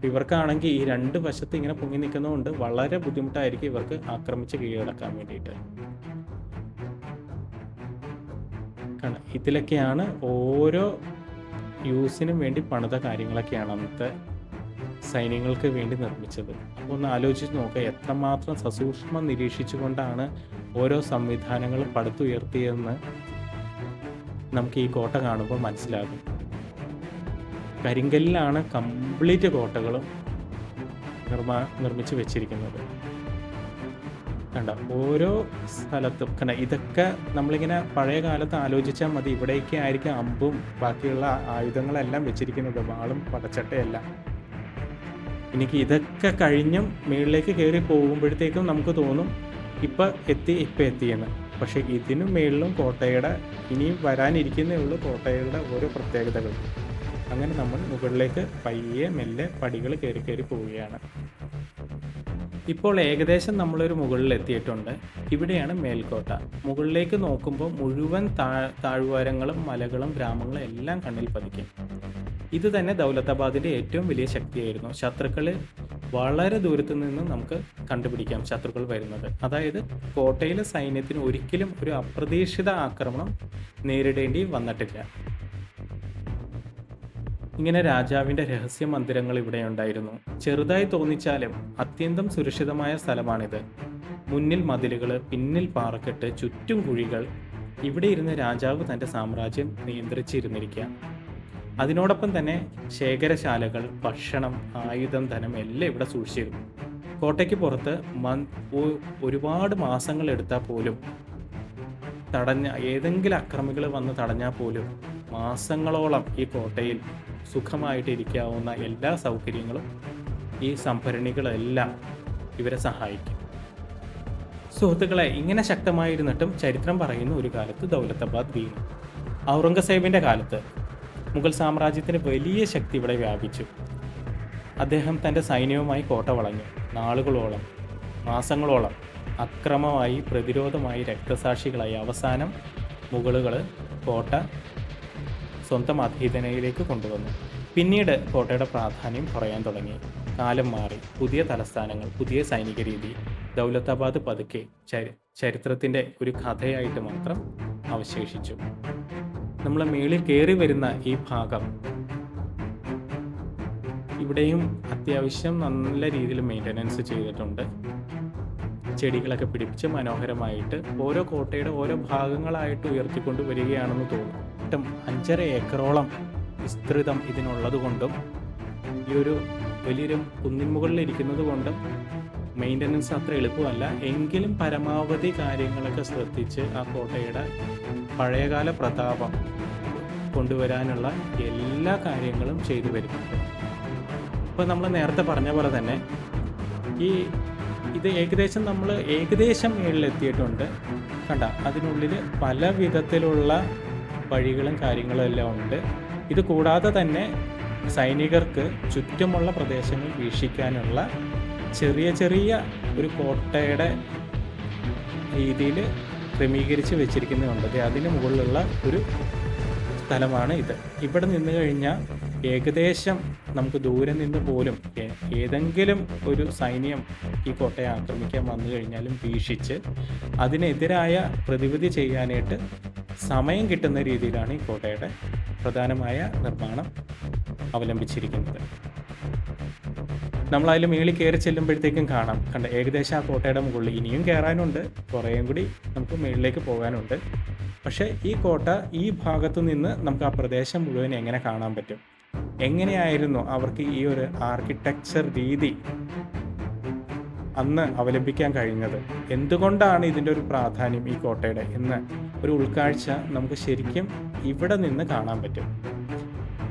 ഇവർക്കാണെങ്കിൽ ഈ രണ്ട് വശത്ത് ഇങ്ങനെ പൊങ്ങി നിൽക്കുന്നതുകൊണ്ട് വളരെ ബുദ്ധിമുട്ടായിരിക്കും ഇവർക്ക് ആക്രമിച്ച് കീഴടക്കാൻ വേണ്ടിയിട്ട്. കാരണം ഇതിലൊക്കെയാണ് ഓരോ യൂസിനും വേണ്ടി പണിത കാര്യങ്ങളൊക്കെയാണ് അന്നത്തെ സൈന്യങ്ങൾക്ക് വേണ്ടി നിർമ്മിച്ചത്. അപ്പോൾ ഒന്ന് ആലോചിച്ച് നോക്കുക, എത്രമാത്രം സസൂക്ഷ്മം നിരീക്ഷിച്ചുകൊണ്ടാണ് ഓരോ സംവിധാനങ്ങളും പടുത്തുയർത്തിയതെന്ന് നമുക്ക് ഈ കോട്ട കാണുമ്പോൾ മനസ്സിലാകും. കരിങ്കല്ലിലാണ് കംപ്ലീറ്റ് കോട്ടകളും നിർമ്മിച്ച് വെച്ചിരിക്കുന്നത്. കണ്ട, ഓരോ സ്ഥലത്തും കണ്ട, ഇതൊക്കെ നമ്മളിങ്ങനെ പഴയ കാലത്ത് ആലോചിച്ചാൽ മതി. ഇവിടേക്ക് ആയിരിക്കും അമ്പും ബാക്കിയുള്ള ആയുധങ്ങളെല്ലാം വെച്ചിരിക്കുന്നത്, വാളും പടച്ചട്ടയെല്ലാം. എനിക്ക് ഇതൊക്കെ കഴിഞ്ഞും മുകളിലേക്ക് കയറി പോകുമ്പോഴത്തേക്കും നമുക്ക് തോന്നും ഇപ്പം എത്തിയെന്ന്. പക്ഷേ ഇതിനു മേളിലും കോട്ടയുടെ ഇനിയും വരാനിരിക്കുന്നേ ഉള്ളൂ കോട്ടയുടെ ഓരോ പ്രത്യേകതകൾ. അങ്ങനെ നമ്മൾ മുകളിലേക്ക് പയ്യെ മെല്ലെ പടികൾ കയറി പോവുകയാണ്. ഇപ്പോൾ ഏകദേശം നമ്മളൊരു മുകളിൽ എത്തിയിട്ടുണ്ട്. ഇവിടെയാണ് മേൽക്കോട്ട. മുകളിലേക്ക് നോക്കുമ്പോൾ മുഴുവൻ താഴ്വാരങ്ങളും മലകളും ഗ്രാമങ്ങളും എല്ലാം കണ്ണിൽ പതിക്കും. ഇത് തന്നെ ദൗലത്താബാദിൻ്റെ ഏറ്റവും വലിയ ശക്തിയായിരുന്നു. ശത്രുക്കൾ വളരെ ദൂരത്തു നിന്ന് നമുക്ക് കണ്ടുപിടിക്കാം ശത്രുക്കൾ വരുന്നത്. അതായത് കോട്ടയിലെ സൈന്യത്തിന് ഒരിക്കലും ഒരു അപ്രതീക്ഷിത ആക്രമണം നേരിടേണ്ടി വന്നിട്ടില്ല. ഇങ്ങനെ രാജാവിൻ്റെ രഹസ്യ മന്ദിരങ്ങൾ ഇവിടെ ഉണ്ടായിരുന്നു. ചെറുതായി തോന്നിച്ചാലും അത്യന്തം സുരക്ഷിതമായ സ്ഥലമാണിത്. മുന്നിൽ മതിലുകൾ, പിന്നിൽ പാറക്കെട്ട്, ചുറ്റും കുഴികൾ. ഇവിടെ ഇരുന്ന് രാജാവ് തൻ്റെ സാമ്രാജ്യം നിയന്ത്രിച്ചിരുന്നിരിക്കാം. അതിനോടൊപ്പം തന്നെ ശേഖരശാലകൾ, ഭക്ഷണം, ആയുധം, ധനം എല്ലാം ഇവിടെ സൂക്ഷിച്ചിരുന്നു. കോട്ടയ്ക്ക് പുറത്ത് ഒരുപാട് മാസങ്ങൾ എടുത്താൽ പോലും ഏതെങ്കിലും അക്രമികൾ വന്ന് തടഞ്ഞാൽ പോലും മാസങ്ങളോളം ഈ കോട്ടയിൽ സുഖമായിട്ട് ഇരിക്കാവുന്ന എല്ലാ സൗകര്യങ്ങളും ഈ സംഭരണികളെല്ലാം ഇവരെ സഹായിക്കും. സുഹൃത്തുക്കളെ, ഇങ്ങനെ ശക്തമായിരുന്നിട്ടും ചരിത്രം പറയുന്ന ഒരു കാലത്ത് ദൗലത്താബാദ് വീണു. ഔറംഗസേബിൻ്റെ കാലത്ത് മുഗൾ സാമ്രാജ്യത്തിന് വലിയ ശക്തി ഇവിടെ വ്യാപിച്ചു. അദ്ദേഹം തൻ്റെ സൈന്യവുമായി കോട്ട വളഞ്ഞു. നാളുകളോളം, മാസങ്ങളോളം അക്രമമായി, പ്രതിരോധമായി, രക്തസാക്ഷികളായി അവസാനം മുഗളുകൾ കോട്ട സ്വന്തം അധീനതയിലേക്ക് കൊണ്ടുവന്നു. പിന്നീട് കോട്ടയുടെ പ്രാധാന്യം കുറയാൻ തുടങ്ങി. കാലം മാറി, പുതിയ തലസ്ഥാനങ്ങൾ, പുതിയ സൈനിക രീതി. ദൗലത്താബാദ് പതുക്കെ ചരിത്രത്തിൻ്റെ ഒരു കഥയായിട്ട് മാത്രം അവശേഷിച്ചു. നമ്മൾ മേളിൽ കയറി വരുന്ന ഈ ഭാഗം, ഇവിടെയും അത്യാവശ്യം നല്ല രീതിയിൽ മെയിൻ്റനൻസ് ചെയ്തിട്ടുണ്ട്. ചെടികളൊക്കെ പിടിപ്പിച്ച് മനോഹരമായിട്ട് ഓരോ കോട്ടയുടെ ഓരോ ഭാഗങ്ങളായിട്ട് ഉയർത്തിക്കൊണ്ട് വരികയാണെന്ന് തോന്നും. 5.5 ഏക്കറോളം വിസ്തൃതം ഇതിനുള്ളത് കൊണ്ടും ഈ ഒരു വലിയൊരു കുന്നിൻ മുകളിൽ ഇരിക്കുന്നത് കൊണ്ടും മെയിൻ്റനൻസ് അത്ര എളുപ്പമല്ല. എങ്കിലും പരമാവധി കാര്യങ്ങളൊക്കെ ശ്രദ്ധിച്ച് ആ കോട്ടയുടെ പഴയകാല പ്രതാപം കൊണ്ടുവരാനുള്ള എല്ലാ കാര്യങ്ങളും ചെയ്തു വരുന്നുണ്ട്. ഇപ്പോൾ നമ്മൾ നേരത്തെ പറഞ്ഞ പോലെ തന്നെ ഇത് ഏകദേശം മേളിലെത്തിയിട്ടുണ്ട്. കണ്ട, അതിനുള്ളിൽ പല വിധത്തിലുള്ള വഴികളും കാര്യങ്ങളും എല്ലാം ഉണ്ട്. ഇത് കൂടാതെ തന്നെ സൈനികർക്ക് ചുറ്റുമുള്ള പ്രദേശങ്ങൾ വീക്ഷിക്കാനുള്ള ചെറിയ ചെറിയ ഒരു കോട്ടയുടെ രീതിയിൽ ക്രമീകരിച്ച് വെച്ചിരിക്കുന്നുണ്ട്. അതിന് മുകളിലുള്ള ഒരു സ്ഥലമാണ് ഇത്. ഇവിടെ നിന്ന് കഴിഞ്ഞാൽ ഏകദേശം നമുക്ക് ദൂരെ നിന്ന് പോലും ഏതെങ്കിലും ഒരു സൈന്യം ഈ കോട്ടയെ ആക്രമിക്കാൻ വന്നു കഴിഞ്ഞാലും വീക്ഷിച്ച് അതിനെതിരായ പ്രതിവിധി ചെയ്യാനായിട്ട് സമയം കിട്ടുന്ന രീതിയിലാണ് ഈ കോട്ടയുടെ പ്രധാനമായ നിർമ്മാണം അവലംബിച്ചിരിക്കുന്നത്. നമ്മളതിൽ മേളിൽ കയറി ചെല്ലുമ്പോഴത്തേക്കും കാണാം, ഏകദേശം ആ കോട്ടയുടെ മുകളിൽ ഇനിയും കയറാനുണ്ട്, കുറേയും കൂടി നമുക്ക് മേളിലേക്ക് പോകാനുണ്ട്. പക്ഷേ ഈ കോട്ട ഈ ഭാഗത്തു നിന്ന് നമുക്ക് ആ പ്രദേശം മുഴുവൻ എങ്ങനെ കാണാൻ പറ്റും, എങ്ങനെയായിരുന്നു അവർക്ക് ഈ ഒരു ആർക്കിടെക്ചർ രീതി അന്ന് അവലംബിക്കാൻ കഴിഞ്ഞത്, എന്തുകൊണ്ടാണ് ഇതിൻ്റെ ഒരു പ്രാധാന്യം ഈ കോട്ടയുടെ എന്ന് ഒരു ഉൾക്കാഴ്ച നമുക്ക് ശരിക്കും ഇവിടെ നിന്ന് കാണാൻ പറ്റും.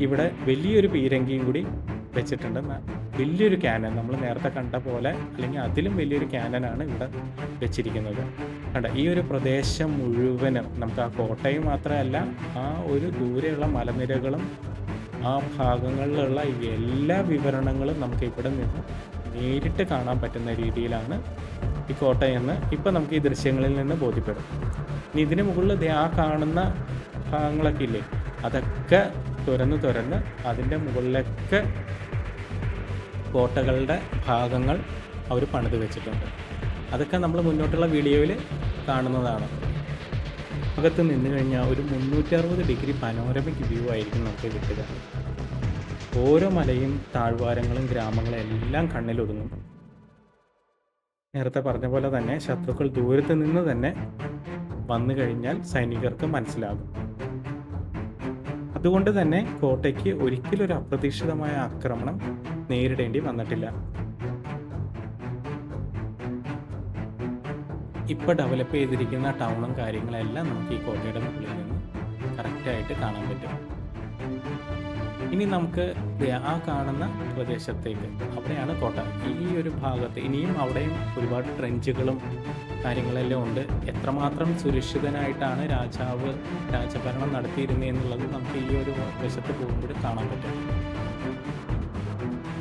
ഇവിടെ വലിയൊരു പീരങ്കിയും കൂടി വെച്ചിട്ടുണ്ട്. വലിയൊരു ക്യാനൻ, നമ്മൾ നേരത്തെ കണ്ട പോലെ അല്ലെങ്കിൽ അതിലും വലിയൊരു ക്യാനനാണ് ഇവിടെ വെച്ചിരിക്കുന്നത്. ഈ ഒരു പ്രദേശം മുഴുവനും നമുക്ക് ആ കോട്ടയും മാത്രമല്ല, ആ ഒരു ദൂരെയുള്ള മലനിരകളും ആ ഭാഗങ്ങളിലുള്ള എല്ലാ വിവരണങ്ങളും നമുക്ക് ഇവിടെ നിന്ന് നേരിട്ട് കാണാൻ പറ്റുന്ന രീതിയിലാണ് ഈ കോട്ടയെന്ന് ഇപ്പം നമുക്ക് ഈ ദൃശ്യങ്ങളിൽ നിന്ന് ബോധ്യപ്പെടും. ഇനി ഇതിന് മുകളിൽ ആ കാണുന്ന ഭാഗങ്ങളൊക്കെ ഇല്ലേ, അതൊക്കെ തുരന്ന് അതിൻ്റെ മുകളിലൊക്കെ കോട്ടകളുടെ ഭാഗങ്ങൾ അവർ പണിത് വെച്ചിട്ടുണ്ട്. അതൊക്കെ നമ്മൾ മുന്നോട്ടുള്ള വീഡിയോയിൽ കാണുന്നതാണ്. അകത്ത് നിന്ന് കഴിഞ്ഞാൽ ഒരു 360 ഡിഗ്രി പനോരമിക് വ്യൂ ആയിരിക്കും നമുക്ക് കിട്ടുക. ഓരോ മലയും താഴ്വാരങ്ങളും ഗ്രാമങ്ങളും എല്ലാം കണ്ണിലൊതുങ്ങും. നേരത്തെ പറഞ്ഞ പോലെ തന്നെ ശത്രുക്കൾ ദൂരത്ത് നിന്ന് തന്നെ വന്നു കഴിഞ്ഞാൽ സൈനികർക്ക് മനസ്സിലാകും. അതുകൊണ്ട് തന്നെ കോട്ടയ്ക്ക് ഒരിക്കലും ഒരു അപ്രതീക്ഷിതമായ ആക്രമണം നേരിടേണ്ടി വന്നിട്ടില്ല. ഇപ്പോൾ ഡെവലപ്പ് ചെയ്തിരിക്കുന്ന ടൗണും കാര്യങ്ങളെല്ലാം നമുക്ക് ഈ കോട്ടയുടെ മുകളിൽ നിന്ന് കറക്റ്റായിട്ട് കാണാൻ പറ്റും. ഇനി നമുക്ക് ആ കാണുന്ന പ്രദേശത്തേക്ക്, അവിടെയാണ് കോട്ട. ഈ ഒരു ഭാഗത്ത് ഇനിയും അവിടെയും ഒരുപാട് ട്രെഞ്ചുകളും കാര്യങ്ങളെല്ലാം ഉണ്ട്. എത്രമാത്രം സുരക്ഷിതനായിട്ടാണ് രാജഭരണം നടത്തിയിരുന്നതെന്നുള്ളത് നമുക്ക് ഈ ഒരു വശത്ത് പോകുമ്പോൾ കാണാൻ പറ്റും.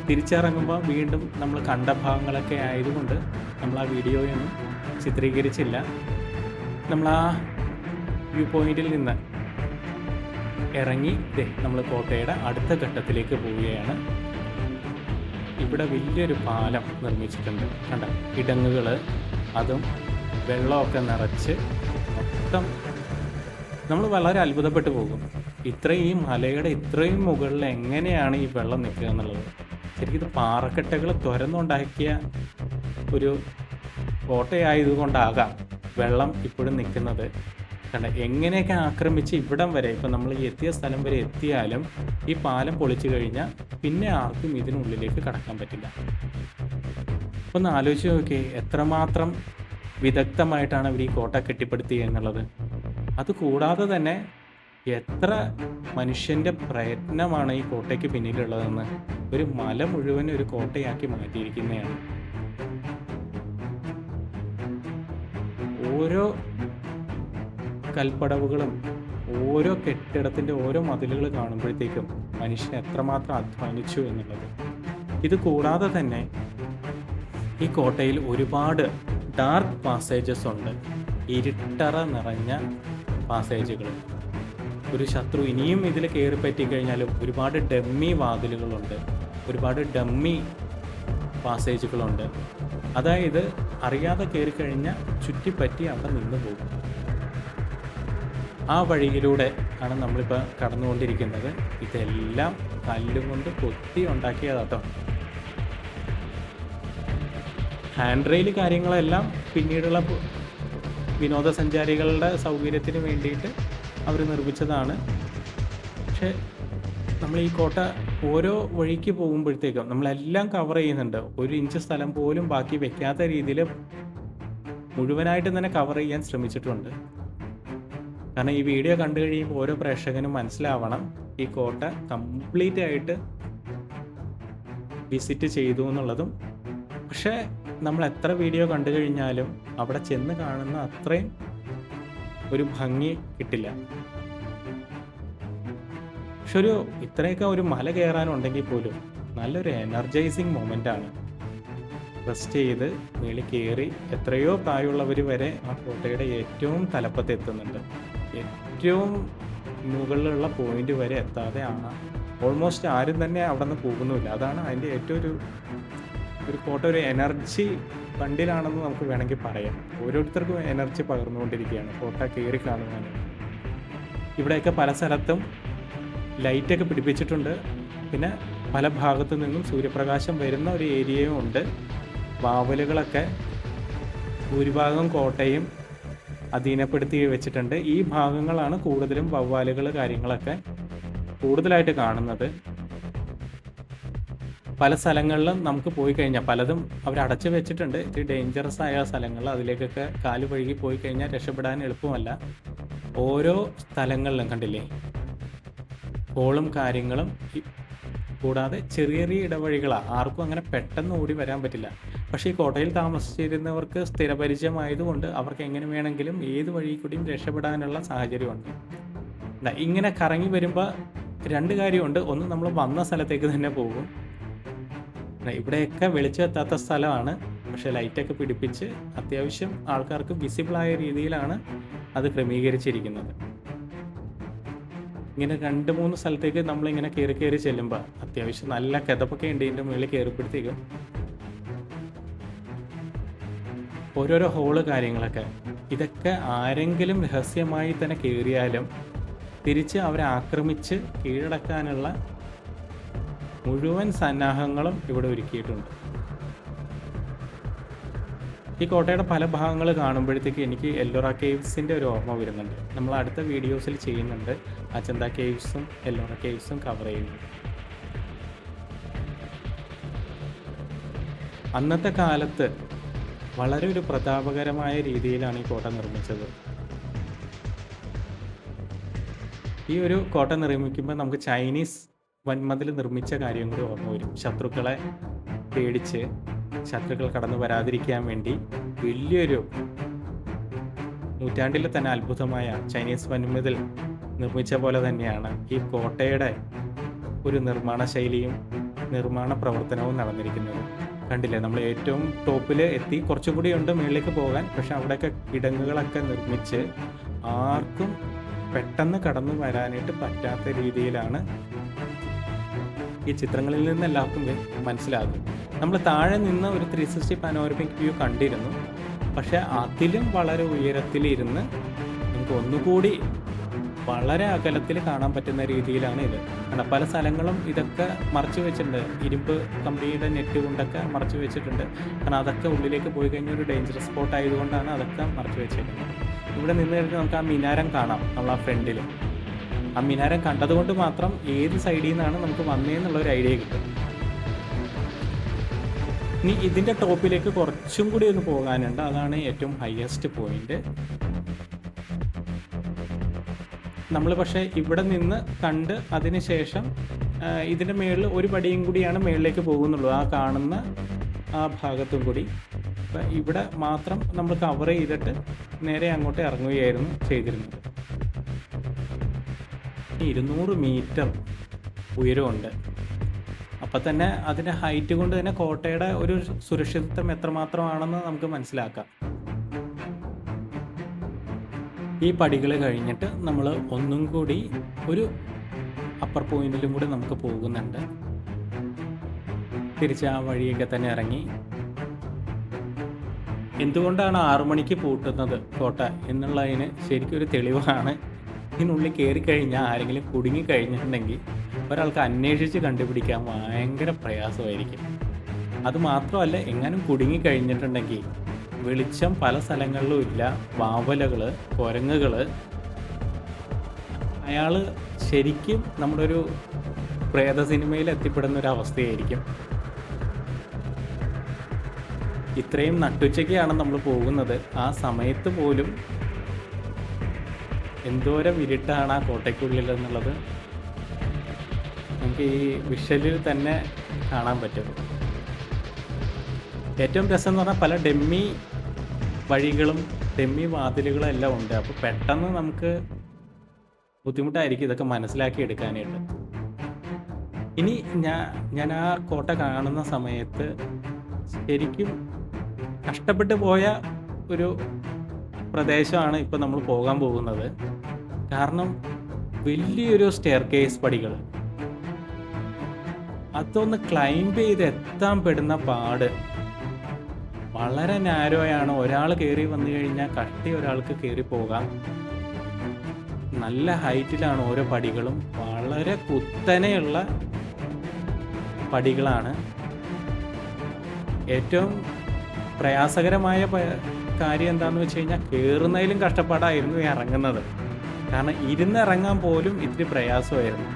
തിരിച്ചിറങ്ങുമ്പോൾ വീണ്ടും നമ്മൾ കണ്ട ഭാഗങ്ങളൊക്കെ ആയതുകൊണ്ട് നമ്മൾ ആ വീഡിയോയൊന്നും ചിത്രീകരിച്ചില്ല. നമ്മൾ ആ വ്യൂ പോയിന്റിൽ നിന്ന് ഇറങ്ങി നമ്മൾ കോട്ടയുടെ അടുത്ത ഘട്ടത്തിലേക്ക് പോവുകയാണ്. ഇവിടെ വലിയൊരു പാലം നിർമ്മിച്ചിട്ടുണ്ട്. കണ്ട, കിടങ്ങുകൾ, അതും വെള്ളമൊക്കെ നിറച്ച് മൊത്തം നമ്മൾ വളരെ അത്ഭുതപ്പെട്ടു പോകും. ഈ മലയുടെ ഇത്രയും മുകളിൽ എങ്ങനെയാണ് ഈ വെള്ളം നിൽക്കുക എന്നുള്ളത്. ശരിക്കും ഇത് പാറക്കെട്ടുകൾ തുരന്നുണ്ടാക്കിയ ഒരു കോട്ടയായതുകൊണ്ടാകാം വെള്ളം ഇപ്പോഴും നിൽക്കുന്നത്. കണ്ട, എങ്ങനെയൊക്കെ ആക്രമിച്ച് ഇവിടം വരെ, ഇപ്പം നമ്മൾ ഈ എത്തിയ സ്ഥലം വരെ എത്തിയാലും ഈ പാലം പൊളിച്ചു കഴിഞ്ഞാൽ പിന്നെ ആർക്കും ഇതിനുള്ളിലേക്ക് കടക്കാൻ പറ്റില്ല. ഒന്ന് ആലോചിച്ച് നോക്കിയേ, എത്രമാത്രം വിദഗ്ധമായിട്ടാണ് അവർ ഈ കോട്ട കെട്ടിപ്പടുത്തിയത് എന്നുള്ളത്. അതുകൂടാതെ തന്നെ എത്ര മനുഷ്യൻ്റെ പ്രയത്നമാണ് ഈ കോട്ടയ്ക്ക് പിന്നിലുള്ളതെന്ന്. ഒരു മല മുഴുവൻ ഒരു കോട്ടയാക്കി മാറ്റിയിരിക്കുന്നതാണ്. ഓരോ കൽപ്പടവുകളും ഓരോ കെട്ടിടത്തിൻ്റെ ഓരോ മതിലുകൾ കാണുമ്പോഴത്തേക്കും മനുഷ്യൻ എത്രമാത്രം അധ്വാനിച്ചു എന്നുള്ളത്. ഇത് കൂടാതെ തന്നെ ഈ കോട്ടയിൽ ഒരുപാട് ഡാർക്ക് പാസേജസ് ഉണ്ട്, ഇരുട്ടറ നിറഞ്ഞ പാസേജുകൾ. ഒരു ശത്രു ഇനിയും ഇതിൽ കയറി പറ്റിക്കഴിഞ്ഞാലും ഒരുപാട് ഡമ്മി വാതിലുകളുണ്ട്, ഒരുപാട് ഡമ്മി പാസേജുകളുണ്ട്. അതായത് അറിയാതെ കയറിക്കഴിഞ്ഞാൽ ചുറ്റിപ്പറ്റി അവിടെ നിന്ന് പോകും. ആ വഴിയിലൂടെ ആണ് നമ്മളിപ്പോൾ കടന്നുകൊണ്ടിരിക്കുന്നത്. ഇതെല്ലാം കല്ലുകൊണ്ട് കൊത്തി ഉണ്ടാക്കിയതാട്ടോ. ഹാൻഡ് റെയിൽ കാര്യങ്ങളെല്ലാം പിന്നീടുള്ള വിനോദസഞ്ചാരികളുടെ സൗകര്യത്തിന് വേണ്ടിയിട്ട് അവർ നിർമ്മിച്ചതാണ്. പക്ഷേ നമ്മൾ ഈ കോട്ട ഓരോ വഴിക്ക് പോകുമ്പോഴത്തേക്കും നമ്മളെല്ലാം കവർ ചെയ്യുന്നുണ്ട്. 1 ഇഞ്ച് സ്ഥലം പോലും ബാക്കി വെക്കാത്ത രീതിയിൽ മുഴുവനായിട്ട് തന്നെ കവർ ചെയ്യാൻ ശ്രമിച്ചിട്ടുണ്ട്. കാരണം ഈ വീഡിയോ കണ്ടു കഴിയുമ്പോൾ ഓരോ പ്രേക്ഷകനും മനസ്സിലാവണം ഈ കോട്ട കംപ്ലീറ്റ് ആയിട്ട് വിസിറ്റ് ചെയ്തു എന്നുള്ളതും. പക്ഷേ നമ്മൾ എത്ര വീഡിയോ കണ്ടു കഴിഞ്ഞാലും അവിടെ ചെന്ന് കാണുന്ന അത്രയും ഒരു ഭംഗി കിട്ടില്ല. പക്ഷെ ഇത്രയൊക്കെ ഒരു മല കയറാനുണ്ടെങ്കിൽ പോലും നല്ലൊരു എനർജൈസിങ് മൊമെൻ്റ് ആണ്. റെസ്റ്റ് ചെയ്ത് മേളിൽ കയറി എത്രയോ പ്രായമുള്ളവർ വരെ ആ കോട്ടയുടെ ഏറ്റവും തലപ്പത്ത് എത്തുന്നുണ്ട്. ഏറ്റവും മുകളിലുള്ള പോയിന്റ് വരെ എത്താതെ ഓൾമോസ്റ്റ് ആരും തന്നെ അവിടെ നിന്ന് പോകുന്നുമില്ല. അതാണ് അതിൻ്റെ ഏറ്റവും ഒരു കോട്ട ഒരു എനർജി ബണ്ടിലാണെന്ന് നമുക്ക് വേണമെങ്കിൽ പറയാം. ഓരോരുത്തർക്കും എനർജി പകർന്നുകൊണ്ടിരിക്കുകയാണ് കോട്ട കയറി കാണുവാൻ. ഇവിടെയൊക്കെ പല സ്ഥലത്തും ലൈറ്റൊക്കെ പിടിപ്പിച്ചിട്ടുണ്ട്. പിന്നെ പല ഭാഗത്തു നിന്നും സൂര്യപ്രകാശം വരുന്ന ഒരു ഏരിയയും ഉണ്ട്. വാവലുകളൊക്കെ ഭൂരിഭാഗം കോട്ടയും അധീനപ്പെടുത്തി വെച്ചിട്ടുണ്ട്. ഈ ഭാഗങ്ങളാണ് കൂടുതലും വവ്വാലുകൾ കാര്യങ്ങളൊക്കെ കൂടുതലായിട്ട് കാണുന്നത്. പല സ്ഥലങ്ങളിലും നമുക്ക് പോയി കഴിഞ്ഞാൽ പലതും അവർ അടച്ചു വെച്ചിട്ടുണ്ട്. ഇത് ഡേഞ്ചറസ് ആയ സ്ഥലങ്ങൾ, അതിലേക്കൊക്കെ കാല് വഴുകി പോയി കഴിഞ്ഞാൽ രക്ഷപ്പെടാൻ എളുപ്പമല്ല. ഓരോ സ്ഥലങ്ങളിലും കണ്ടില്ലേ ഹോളും കാര്യങ്ങളും, കൂടാതെ ചെറിയ ചെറിയ ഇടവഴികളാണ്. ആർക്കും അങ്ങനെ പെട്ടെന്ന് ഓടി വരാൻ പറ്റില്ല. പക്ഷേ ഈ കോട്ടയിൽ താമസിച്ചിരുന്നവർക്ക് സ്ഥിരപരിചയമായതുകൊണ്ട് അവർക്ക് എങ്ങനെ വേണമെങ്കിലും ഏത് വഴി കൂടിയും രക്ഷപ്പെടാനുള്ള സാഹചര്യമുണ്ട്. ഇങ്ങനെ കറങ്ങി വരുമ്പോൾ 2 കാര്യമുണ്ട്. ഒന്ന്, നമ്മൾ വന്ന സ്ഥലത്തേക്ക് തന്നെ പോകും. ഇവിടെയൊക്കെ വെളിച്ചം എത്താത്ത സ്ഥലമാണ്, പക്ഷേ ലൈറ്റൊക്കെ പിടിപ്പിച്ച് അത്യാവശ്യം ആൾക്കാർക്ക് വിസിബിളായ രീതിയിലാണ് അത് ക്രമീകരിച്ചിരിക്കുന്നത്. ഇങ്ങനെ 2-3 സ്ഥലത്തേക്ക് നമ്മളിങ്ങനെ കയറി ചെല്ലുമ്പോൾ അത്യാവശ്യം നല്ല കിതപ്പൊക്കെ ഉണ്ട്. ഇതിൻ്റെ മുകളിൽ കയറിപ്പോഴത്തേക്കും ഓരോരോ ഹോള് കാര്യങ്ങളൊക്കെ, ഇതൊക്കെ ആരെങ്കിലും രഹസ്യമായി തന്നെ കയറിയാലും തിരിച്ച് അവരെ ആക്രമിച്ച് കീഴടക്കാനുള്ള മുഴുവൻ സന്നാഹങ്ങളും ഇവിടെ ഒരുക്കിയിട്ടുണ്ട്. ഈ കോട്ടയുടെ പല ഭാഗങ്ങൾ കാണുമ്പോഴത്തേക്ക് എനിക്ക് എല്ലോറ കേവ്സിൻ്റെ ഒരു ഓർമ്മ വരുന്നുണ്ട്. നമ്മൾ അടുത്ത വീഡിയോസിൽ ചെയ്യുന്നുണ്ട്. അജന്ത കേവ്സും എല്ലോറ കേവ്സും കവർ ചെയ്യുന്നു. അന്നത്തെ കാലത്ത് വളരെ ഒരു പ്രതാപകരമായ രീതിയിലാണ് ഈ കോട്ട നിർമ്മിച്ചത്. ഈ ഒരു കോട്ട നിർമ്മിക്കുമ്പോൾ നമുക്ക് ചൈനീസ് വൻമതിൽ നിർമ്മിച്ച കാര്യം കൂടി ഓർമ്മ വരും. ശത്രുക്കളെ പേടിച്ച് ശത്രുക്കൾ കടന്നു വരാതിരിക്കാൻ വേണ്ടി വലിയൊരു നൂറ്റാണ്ടിലെ തന്നെ അത്ഭുതമായ ചൈനീസ് വൻമതിൽ നിർമ്മിച്ച പോലെ തന്നെയാണ് ഈ കോട്ടയുടെ ഒരു നിർമ്മാണ ശൈലിയും നിർമ്മാണ പ്രവർത്തനവും നടന്നിരിക്കുന്നത്. കണ്ടില്ലേ, നമ്മൾ ഏറ്റവും ടോപ്പിൽ എത്തി. കുറച്ചും കൂടി ഉണ്ട് മുകളിലേക്ക് പോകാൻ. പക്ഷെ അവിടെയൊക്കെ കിടങ്ങുകളൊക്കെ നിർമ്മിച്ച് ആർക്കും പെട്ടെന്ന് കടന്നു വരാനായിട്ട് പറ്റാത്ത രീതിയിലാണ് ഈ ചിത്രങ്ങളിൽ നിന്ന് എല്ലാവർക്കും മനസ്സിലാകും. നമ്മൾ താഴെ നിന്ന് ഒരു 360 പനോരമിക് വ്യൂ കണ്ടിരുന്നു. പക്ഷെ അതിലും വളരെ ഉയരത്തിലിരുന്ന് നമുക്ക് ഒന്നുകൂടി വളരെ അകലത്തിൽ കാണാൻ പറ്റുന്ന രീതിയിലാണ് ഇത്. കാരണം പല സ്ഥലങ്ങളും ഇതൊക്കെ മറച്ചു വെച്ചിട്ടുണ്ട്. ഇരുമ്പ് കമ്പിയുടെ നെറ്റ് കൊണ്ടൊക്കെ മറച്ചു വെച്ചിട്ടുണ്ട്. കാരണം അതൊക്കെ ഉള്ളിലേക്ക് പോയി കഴിഞ്ഞാൽ ഒരു ഡേഞ്ചറസ് സ്പോട്ട് ആയതുകൊണ്ടാണ് അതൊക്കെ മറച്ചു വെച്ചേക്കുന്നത്. ഇവിടെ നിന്ന് കഴിഞ്ഞാൽ നമുക്ക് ആ മിനാരം കാണാം. നമ്മൾ ആ ഫ്രണ്ടിൽ ആ മിനാരം കണ്ടതുകൊണ്ട് മാത്രം ഏത് സൈഡിൽ നിന്നാണ് നമുക്ക് വന്നതെന്നുള്ളൊരു ഐഡിയ കിട്ടും. ഇനി ഇതിൻ്റെ ടോപ്പിലേക്ക് കുറച്ചും കൂടി ഒന്ന് പോകാനുണ്ട്. അതാണ് ഏറ്റവും ഹയസ്റ്റ് പോയിന്റ്. നമ്മൾ പക്ഷേ ഇവിടെ നിന്ന് കണ്ട് അതിന് ശേഷം ഇതിൻ്റെ മുകളിൽ ഒരു പടിയും കൂടിയാണ് മുകളിലേക്ക് പോകുന്നുള്ളൂ, ആ കാണുന്ന ആ ഭാഗത്തും കൂടി. അപ്പം ഇവിടെ മാത്രം നമ്മൾ കവർ ചെയ്തിട്ട് നേരെ അങ്ങോട്ട് ഇറങ്ങുകയായിരുന്നു ചെയ്തിരുന്നത്. 200 മീറ്റർ ഉയരമുണ്ട്. അപ്പം തന്നെ അതിൻ്റെ ഹൈറ്റ് കൊണ്ട് തന്നെ കോട്ടയുടെ ഒരു സുരക്ഷിതത്വം എത്രമാത്രമാണെന്ന് നമുക്ക് മനസ്സിലാക്കാം. ഈ പടികൾ കഴിഞ്ഞിട്ട് നമ്മൾ ഒന്നും കൂടി ഒരു അപ്പർ പോയിന്റിലും കൂടി നമുക്ക് പോകുന്നുണ്ട്. തിരിച്ച് ആ വഴിയൊക്കെ തന്നെ ഇറങ്ങി. എന്തുകൊണ്ടാണ് 6 മണിക്ക് പൂട്ടുന്നത് കോട്ട എന്നുള്ളതിന് ശരിക്കും ഒരു തെളിവാണ്. ഇതിനുള്ളിൽ കയറി കഴിഞ്ഞാൽ ആരെങ്കിലും കുടുങ്ങിക്കഴിഞ്ഞിട്ടുണ്ടെങ്കിൽ ഒരാൾക്ക് അന്വേഷിച്ച് കണ്ടുപിടിക്കാൻ ഭയങ്കര പ്രയാസമായിരിക്കും. അതുമാത്രമല്ല, എങ്ങാനും കുടുങ്ങിക്കഴിഞ്ഞിട്ടുണ്ടെങ്കിൽ വെളിച്ചം പല സ്ഥലങ്ങളിലും ഇല്ല, വാവലകൾ, കുരങ്ങുകൾ. അയാൾ ശരിക്കും നമ്മുടെ ഒരു പ്രേത സിനിമയിൽ എത്തിപ്പെടുന്ന ഒരു അവസ്ഥയായിരിക്കും. ഇത്രയും നട്ടുച്ചയ്ക്കാണ് നമ്മൾ പോകുന്നത്. ആ സമയത്ത് പോലും എന്തോരം ഇരുട്ടാണ് ആ കോട്ടയ്ക്കുള്ളിൽ എന്നുള്ളത് നമുക്ക് ഈ വിഷ്വലിൽ തന്നെ കാണാൻ പറ്റും. ഏറ്റവും രസം എന്ന് പറഞ്ഞാൽ പല ഡെമ്മി വഴികളും ഡെമ്മി വാതിലുകളും എല്ലാം ഉണ്ട്. അപ്പോൾ പെട്ടെന്ന് നമുക്ക് ബുദ്ധിമുട്ടായിരിക്കും ഇതൊക്കെ മനസ്സിലാക്കി എടുക്കാനായിട്ട്. ഇനി ഞാൻ ആ കോട്ട കാണുന്ന സമയത്ത് ശരിക്കും കഷ്ടപ്പെട്ട് പോയ ഒരു പ്രദേശമാണ് ഇപ്പോൾ നമ്മൾ പോകാൻ പോകുന്നത്. കാരണം വലിയൊരു സ്റ്റെയർ കേസ് പടികൾ, അതൊന്ന് ക്ലൈംബ് ചെയ്ത് എത്താൻ പെടുന്ന പാട് വളരെ നാരോയാണ്. ഒരാൾ കയറി വന്നു കഴിഞ്ഞാൽ കട്ടി ഒരാൾക്ക് കയറി പോകാം. നല്ല ഹൈറ്റിലാണ് ഓരോ പടികളും, വളരെ കുത്തനെയുള്ള പടികളാണ്. ഏറ്റവും പ്രയാസകരമായ കാര്യം എന്താണെന്ന് വെച്ച് കഴിഞ്ഞാൽ കയറുന്നതിലും കഷ്ടപ്പാടായിരുന്നു ഇറങ്ങുന്നത്. കാരണം ഇരുന്നിറങ്ങാൻ പോലും ഇത്തിരി പ്രയാസമായിരുന്നു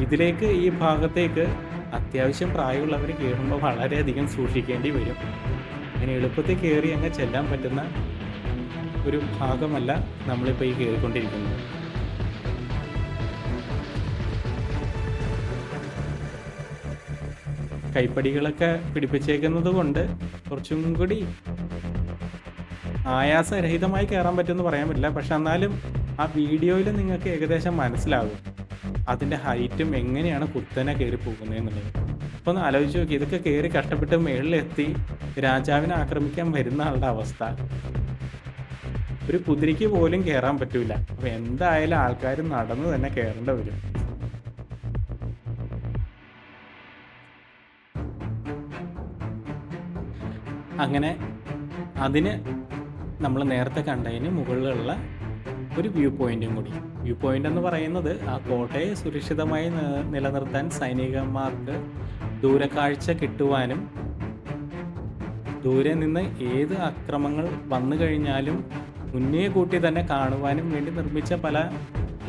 ഇതിലേക്ക്. ഈ ഭാഗത്തേക്ക് അത്യാവശ്യം പ്രായമുള്ളവർ കയറുമ്പോൾ വളരെയധികം സൂക്ഷിക്കേണ്ടി വരും. അങ്ങനെ എളുപ്പത്തിൽ കയറി അങ്ങ് ചെല്ലാൻ പറ്റുന്ന ഒരു ഭാഗമല്ല നമ്മളിപ്പോൾ ഈ കയറിക്കൊണ്ടിരിക്കുന്നത്. കൈപ്പടികളൊക്കെ പിടിപ്പിച്ചേക്കുന്നത് കൊണ്ട് കുറച്ചും കൂടി ആയാസരഹിതമായി കയറാൻ പറ്റുമെന്ന് പറയാൻ പറ്റില്ല. പക്ഷെ എന്നാലും ആ വീഡിയോയിൽ നിങ്ങൾക്ക് ഏകദേശം മനസ്സിലാകും അതിൻ്റെ ഹൈറ്റും എങ്ങനെയാണ് കുത്തനെ കയറി പോകുന്നത് എന്നുള്ളത്. അപ്പോൾ ഒന്ന് ആലോചിച്ച് നോക്കി, ഇതൊക്കെ കയറി കഷ്ടപ്പെട്ട് മുകളിലെത്തി രാജാവിനെ ആക്രമിക്കാൻ വരുന്ന ആളുടെ അവസ്ഥ. ഒരു കുതിരയ്ക്ക് പോലും കയറാൻ പറ്റൂല. അപ്പോൾ എന്തായാലും ആൾക്കാർ നടന്ന് തന്നെ കയറേണ്ടി വരും. അങ്ങനെ അതിന് നമ്മൾ നേരത്തെ കണ്ടതിന് മുകളിലുള്ള ഒരു വ്യൂ പോയിന്റും കൂടി. വ്യൂ പോയിന്റ് എന്ന് പറയുന്നത് ആ കോട്ടയെ സുരക്ഷിതമായി നിലനിർത്താൻ സൈനികന്മാർക്ക് ദൂരക്കാഴ്ച കിട്ടുവാനും ദൂരെ നിന്ന് ഏത് അക്രമങ്ങൾ വന്നു കഴിഞ്ഞാലും മുന്നേ കൂട്ടി തന്നെ കാണുവാനും വേണ്ടി നിർമ്മിച്ച പല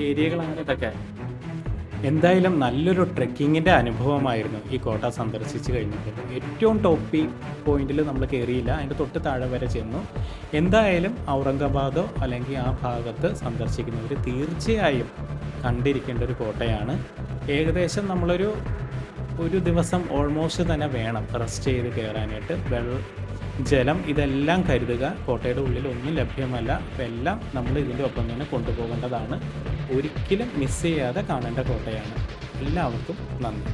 ഏരിയകളാണ് ഇതൊക്കെ. എന്തായാലും നല്ലൊരു ട്രെക്കിങ്ങിൻ്റെ അനുഭവമായിരുന്നു ഈ കോട്ട സന്ദർശിച്ച് കഴിഞ്ഞപ്പോൾ. ഏറ്റവും ടോപ്പ് പോയിന്റിൽ നമ്മൾ കയറിയില്ല, അതിൻ്റെ തൊട്ട് താഴെ വരെ ചെന്നു. എന്തായാലും ഔറംഗാബാദോ അല്ലെങ്കിൽ ആ ഭാഗത്ത് സന്ദർശിക്കുന്നവർ തീർച്ചയായും കണ്ടിരിക്കേണ്ട ഒരു കോട്ടയാണ്. ഏകദേശം നമ്മളൊരു ദിവസം ഓൾമോസ്റ്റ് തന്നെ വേണം റെസ്റ്റ് ചെയ്ത് കയറാനായിട്ട്. ജലം ഇതെല്ലാം കരുതുക. കോട്ടയുടെ ഉള്ളിൽ ഒന്നും ലഭ്യമല്ല. അപ്പോൾ എല്ലാം നമ്മൾ ഇതിൻ്റെ ഒപ്പം തന്നെ കൊണ്ടുപോകേണ്ടതാണ്. ഒരിക്കലും മിസ് ചെയ്യാതെ കാണേണ്ട കോട്ടയാണ്. എല്ലാവർക്കും നന്ദി.